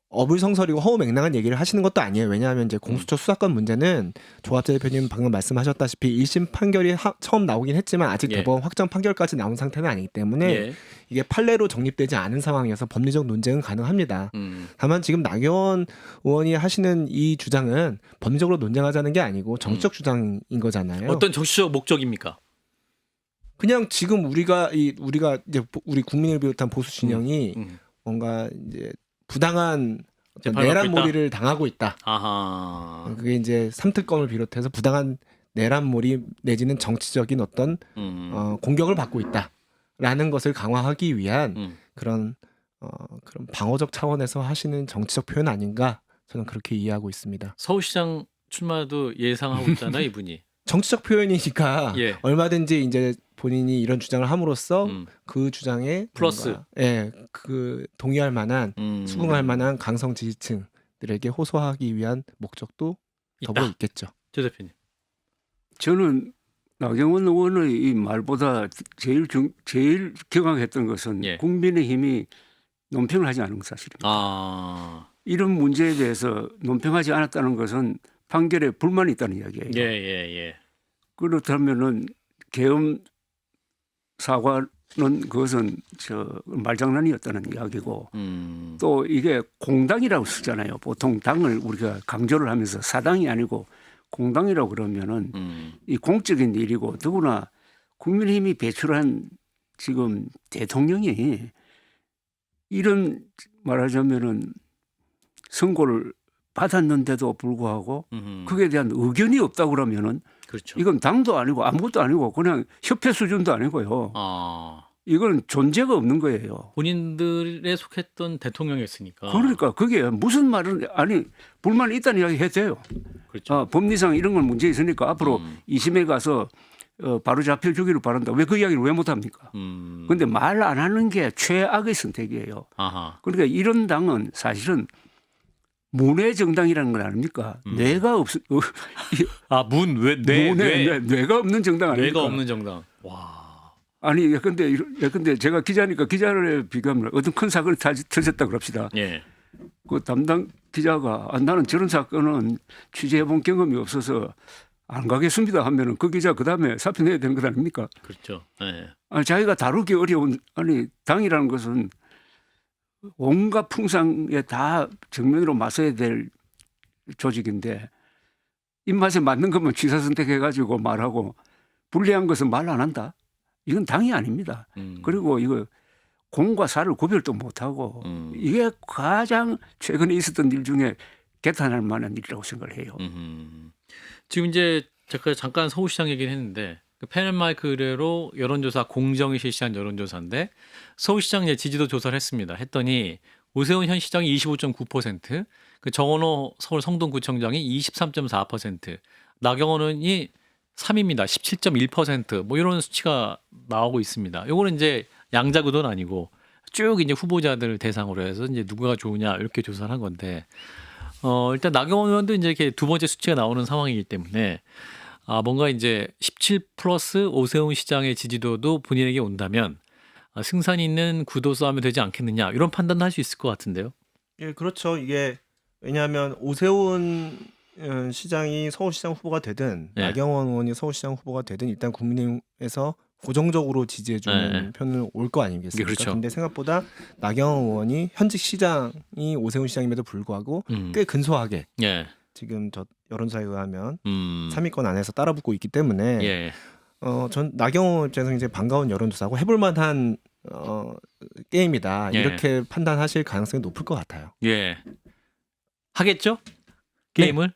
어불성설이고 허무맹랑한 얘기를 하시는 것도 아니에요. 왜냐하면 이제 공수처 수사권 문제는 조갑재 대표님 방금 말씀하셨다시피 1심 판결이 처음 나오긴 했지만 아직 예. 대법원 확정 판결까지 나온 상태는 아니기 때문에 예. 이게 판례로 정립되지 않은 상황이어서 법리적 논쟁은 가능합니다. 다만 지금 나경원 의원이 하시는 이 주장은 법리적으로 논쟁하자는 게 아니고 정치적 주장인 거잖아요. 어떤 정치적 목적입니까? 그냥 지금 우리가 이제 우리 국민을 비롯한 보수 진영이 뭔가 이제 부당한 재판을 내란 받고 있다? 몰이를 당하고 있다. 아하. 그게 이제 삼특검을 비롯해서 부당한 내란 몰이 내지는 정치적인 어떤 공격을 받고 있다라는 것을 강화하기 위한 그런 방어적 차원에서 하시는 정치적 표현 아닌가 저는 그렇게 이해하고 있습니다. 서울시장 출마도 예상하고 있잖아요, 이분이. 정치적 표현이니까 예. 얼마든지 이제 본인이 이런 주장을 함으로써 그 주장에 플러스. 그 동의할 만한 수긍할 만한 강성 지지층들에게 호소하기 위한 목적도 더불어 있다. 있겠죠. 조 대표님. 저는 나경원 의원의 이 말보다 제일 경악했던 것은 예. 국민의힘이 논평을 하지 않은 것 사실입니다. 이런 문제에 대해서 논평하지 않았다는 것은 판결에 불만이 있다는 이야기예요. 예. 그렇다면은 계엄 사과는 그것은 말장난이었다는 이야기고 또 이게 공당이라고 쓰잖아요. 보통 당을 우리가 강조를 하면서 사당이 아니고 공당이라고 그러면은 이 공적인 일이고 더구나 국민의힘이 배출한 지금 대통령이 이런 말하자면은 선고를 받았는데도 불구하고 그에 대한 의견이 없다고 그러면은 그렇죠. 이건 당도 아니고 아무것도 아니고 그냥 협회 수준도 아니고요. 이건 존재가 없는 거예요. 본인들에 속했던 대통령이었으니까. 그러니까 그게 무슨 말은 아니 불만이 있다는 이야기 해도 돼요. 그렇죠. 법리상 이런 건 문제 있으니까 앞으로 2심에 가서 바로 잡혀주기를 바란다. 왜 그 이야기를 왜 못합니까? 그런데 말 안 하는 게 최악의 선택이에요. 아하. 그러니까 이런 당은 사실은 문외 정당이라는 건 아닙니까? 뇌가 없 뇌가 없는 정당 아닙니까? 뇌가 없는 정당. 와. 아니 근데 제가 기자니까 기자를 비교하면 어떤 큰 사건이 터졌다 그럽시다. 예. 그 담당 기자가 나는 저런 사건은 취재해본 경험이 없어서 안 가겠습니다 하면은 그 기자 그 다음에 사표 내야 되는 것 아닙니까? 그렇죠. 예. 아니, 자기가 다루기 어려운 당이라는 것은 온갖 풍상에 다 정면으로 맞서야 될 조직인데 입맛에 맞는 것만 취사 선택해가지고 말하고 불리한 것은 말 안 한다. 이건 당이 아닙니다. 그리고 이거 공과 사를 구별도 못하고 이게 가장 최근에 있었던 일 중에 개탄할 만한 일이라고 생각을 해요. 지금 이제 제가 잠깐 서울시장 얘기를 했는데 그 패널마이크 의뢰로 여론조사 공정이 실시한 여론조사인데 서울시장 지지도 조사를 했습니다. 했더니 오세훈 현 시장이 25.9%, 그 정원호 서울 성동구청장이 23.4%, 나경원 의원이 3위입니다. 17.1%. 뭐 이런 수치가 나오고 있습니다. 요거는 이제 양자구도는 아니고 쭉 이제 후보자들을 대상으로 해서 이제 누구가 좋으냐 이렇게 조사를 한 건데 일단 나경원 의원도 이제 이렇게 두 번째 수치가 나오는 상황이기 때문에 뭔가 이제 17 플러스 오세훈 시장의 지지도도 본인에게 온다면 승산이 있는 구도 싸움이 되지 않겠느냐 이런 판단을 할 수 있을 것 같은데요. 예, 그렇죠. 이게 왜냐하면 오세훈 시장이 서울시장 후보가 되든 네. 나경원 의원이 서울시장 후보가 되든 일단 국민의힘에서 고정적으로 지지해주는 편을 올 거 아니겠습니까? 그렇죠. 근데 생각보다 나경원 의원이 현직 시장이 오세훈 시장임에도 불구하고 꽤 근소하게 예. 지금 저 여론조사에 의하면 3위 3위권 안에서 따라붙고 있기 때문에 예. 전 나경원 입장에서 이제 반가운 여론조사고 해볼 만한 게임이다 예. 이렇게 판단하실 가능성이 높을 것 같아요. 예. 하겠죠? 게임을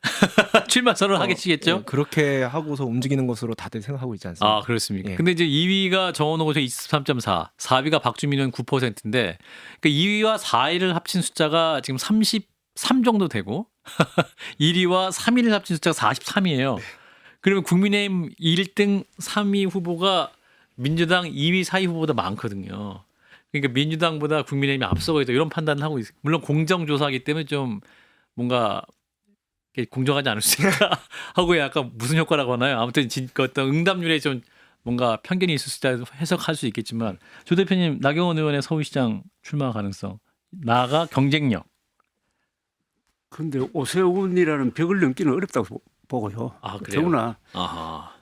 출마 선언을 하겠지겠죠? 그렇게 하고서 움직이는 것으로 다들 생각하고 있지 않습니까? 그렇습니까? 예. 근데 이제 2위가 정원호 고사 23.4, 4위가 박주민 의원 9%인데 그 2위와 4위를 합친 숫자가 지금 33 정도 되고 1위와 3위를 합친 숫자가 43이에요. 그러면 국민의힘 1등, 3위 후보가 민주당 2위, 4위 후보보다 많거든요. 그러니까 민주당보다 국민의힘이 앞서고 있다 이런 판단을 하고 있어요. 물론 공정조사이기 때문에 좀 뭔가 공정하지 않을 수 있다 하고 약간 무슨 효과라고 하나요? 아무튼 어떤 응답률에 좀 뭔가 편견이 있을 수 있다 해석할 수 있겠지만 조 대표님 나경원 의원의 서울시장 출마 가능성 나아가 경쟁력. 그런데 오세훈이라는 벽을 넘기는 어렵다고 보고요. 그래요? 더구나 아하.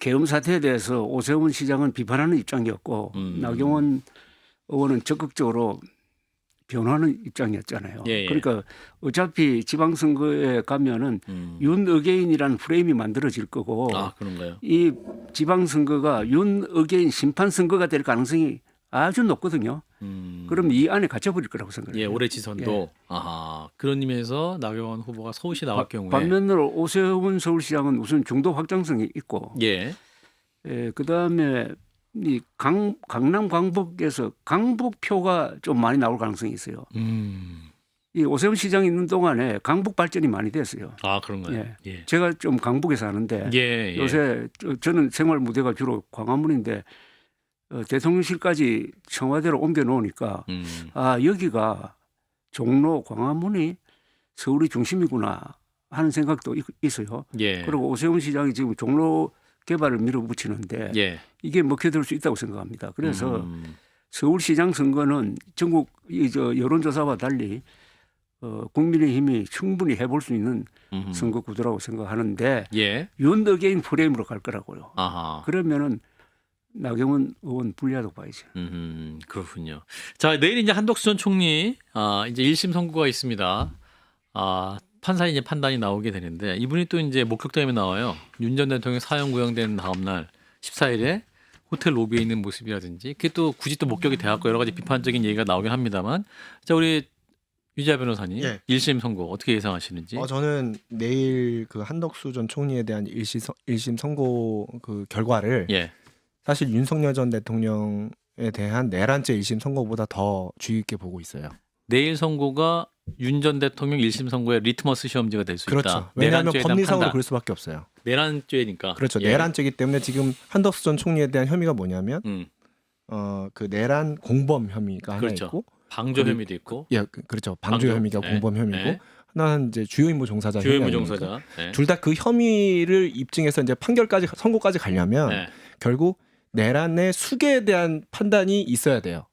계엄 사태에 대해서 오세훈 시장은 비판하는 입장이었고 나경원 의원은 적극적으로 변화하는 입장이었잖아요. 예. 그러니까 어차피 지방선거에 가면은 윤어게인이라는 프레임이 만들어질 거고 그런가요? 이 지방선거가 윤어게인 심판선거가 될 가능성이 아주 높거든요. 그럼 이 안에 갇혀버릴 거라고 생각해요. 예, 올해 지선도. 아하. 그런 의미에서 나경원 후보가 서울시 나올 경우에. 반면으로 오세훈 서울시장은 우선 중도 확장성이 있고, 예. 그 다음에 이 강남 광복에서 강북표가 좀 많이 나올 가능성이 있어요. 이 오세훈 시장이 있는 동안에 강북 발전이 많이 됐어요. 그런가요? 예. 예. 제가 좀 강북에 사는데 예. 요새 저는 생활 무대가 주로 광화문인데 대통령실까지 청와대로 옮겨 놓으니까 여기가 종로 광화문이 서울의 중심이구나 하는 생각도 있어요. 예. 그리고 오세훈 시장이 지금 종로 개발을 밀어붙이는데 예. 이게 먹혀들 수 있다고 생각합니다. 그래서 서울시장 선거는 전국 여론조사와 달리 국민의힘이 충분히 해볼 수 있는 선거 구도라고 생각하는데 예. 윤어게인 프레임으로 갈 거라고요. 아하. 그러면은 나경원 의원 불리하다고 봐야죠. 그렇군요. 자, 내일 이제 한덕수 전 총리 이제 1심 선고가 있습니다. 판사의 이제 판단이 나오게 되는데 이분이 또 이제 목격담에 나와요. 윤 전 대통령 사형 구형된 다음 날 14일에 호텔 로비에 있는 모습이라든지 그게 또 굳이 또 목격이 돼갖고 여러 가지 비판적인 얘기가 나오긴 합니다만 자 우리 유지아 변호사님 예. 1심 선고 어떻게 예상하시는지? 저는 내일 그 한덕수 전 총리에 대한 1심 선고 그 결과를 예. 사실 윤석열 전 대통령에 대한 내란죄 1심 선고보다 더 주의 있게 보고 있어요. 내일 선고가 윤 전 대통령 1심 선고의 리트머스 시험지가 될 수 그렇죠. 있다. 왜냐하면 내란죄에 대한 법리상으로 판단. 그럴 수밖에 없어요. 내란죄니까. 그렇죠. 예. 내란죄이기 때문에 지금 한덕수 전 총리에 대한 혐의가 뭐냐면 그 내란 공범 혐의가 하나 그렇죠. 있고 방조 혐의도 있고 그렇죠. 방조 방조. 혐의가 네. 공범 혐의고 네. 하나는 이제 주요 임무 종사자 주요 혐의 임무 아닙니까? 종사자. 네. 둘 다 그 혐의를 입증해서 이제 판결까지 선고까지 가려면 네. 결국 내란의 수계에 대한 판단이 있어야 돼요.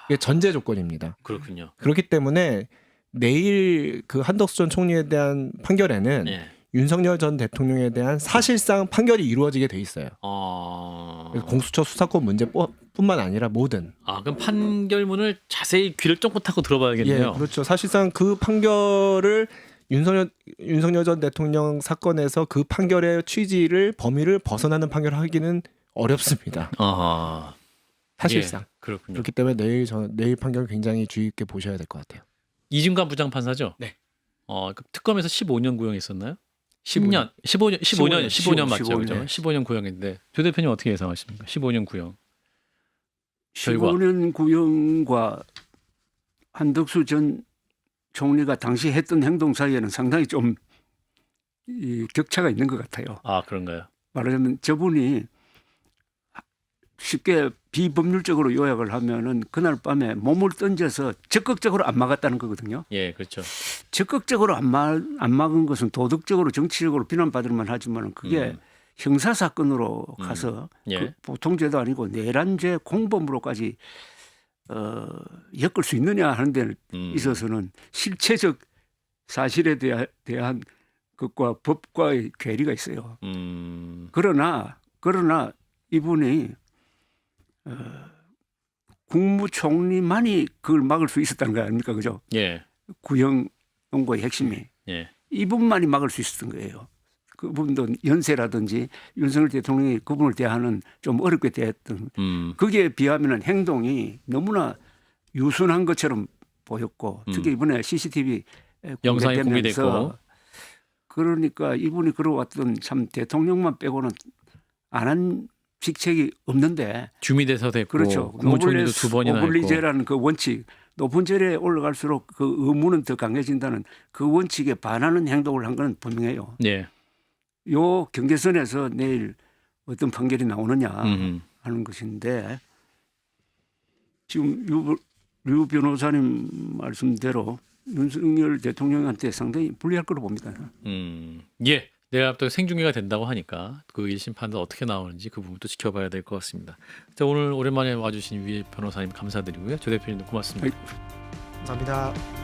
이게 전제 조건입니다. 그렇군요. 그렇기 때문에 내일 그 한덕수 전 총리에 대한 판결에는 예. 윤석열 전 대통령에 대한 사실상 판결이 이루어지게 돼 있어요. 그래서 공수처 수사권 문제뿐만 아니라 모든. 그럼 판결문을 자세히 귀를 쫑긋 하고 들어봐야겠네요. 예, 그렇죠. 사실상 그 판결을 윤석열 전 대통령 사건에서 그 판결의 취지를 범위를 벗어나는 판결을 하기는 어렵습니다. 아하. 사실상. 예, 그렇군요. 그렇기 때문에 내일 판결 굉장히 주의 있게 보셔야 될 것 같아요. 이진관 부장판사죠? 네. 그 특검에서 15년 구형했었나요? 15년 맞죠, 그죠? 15년 구형인데 조 대표님 어떻게 예상하십니까? 15년 구형. 결과. 15년 구형과 한덕수 전 총리가 당시 했던 행동 사이에는 상당히 좀 이 격차가 있는 것 같아요. 그런가요? 말하자면 저분이 쉽게 비법률적으로 요약을 하면은 그날 밤에 몸을 던져서 적극적으로 안 막았다는 거거든요. 예, 그렇죠. 적극적으로 안 막은 것은 도덕적으로 정치적으로 비난받을 만하지만 그게 형사 사건으로 가서 예. 그 보통 죄도 아니고 내란죄 공범으로까지 엮을 수 있느냐 하는 데 있어서는 실체적 사실에 대한 것과 법과의 괴리가 있어요. 그러나 이분이 국무총리만이 그걸 막을 수 있었다는 거 아닙니까? 그죠? 예. 구형 논거의 핵심이. 예. 이분만이 막을 수 있었던 거예요. 그 부분도 연세라든지 윤석열 대통령이 그분을 대하는 좀 어렵게 대했던 거기에 비하면 행동이 너무나 유순한 것처럼 보였고 특히 이번에 CCTV 영상이 공개됐고 그러니까 이분이 걸어왔던 참 대통령만 빼고는 안 한 직책이 없는데 주미대사 됐고 그렇죠. 국무총리도 2번이나 했고 오블리제라는 그 원칙 높은 절에 올라갈수록 그 의무는 더 강해진다는 그 원칙에 반하는 행동을 한 건 분명해요. 예. 요 경계선에서 내일 어떤 판결이 나오느냐 하는 것인데 지금 류 변호사님 말씀대로 윤석열 대통령한테 상당히 불리할 거로 봅니다. 예. 내가 또 생중계가 된다고 하니까 그 1심 판단 어떻게 나오는지 그 부분도 지켜봐야 될 것 같습니다. 자, 오늘 오랜만에 와주신 위 변호사님 감사드리고요. 조 대표님도 고맙습니다. 감사합니다.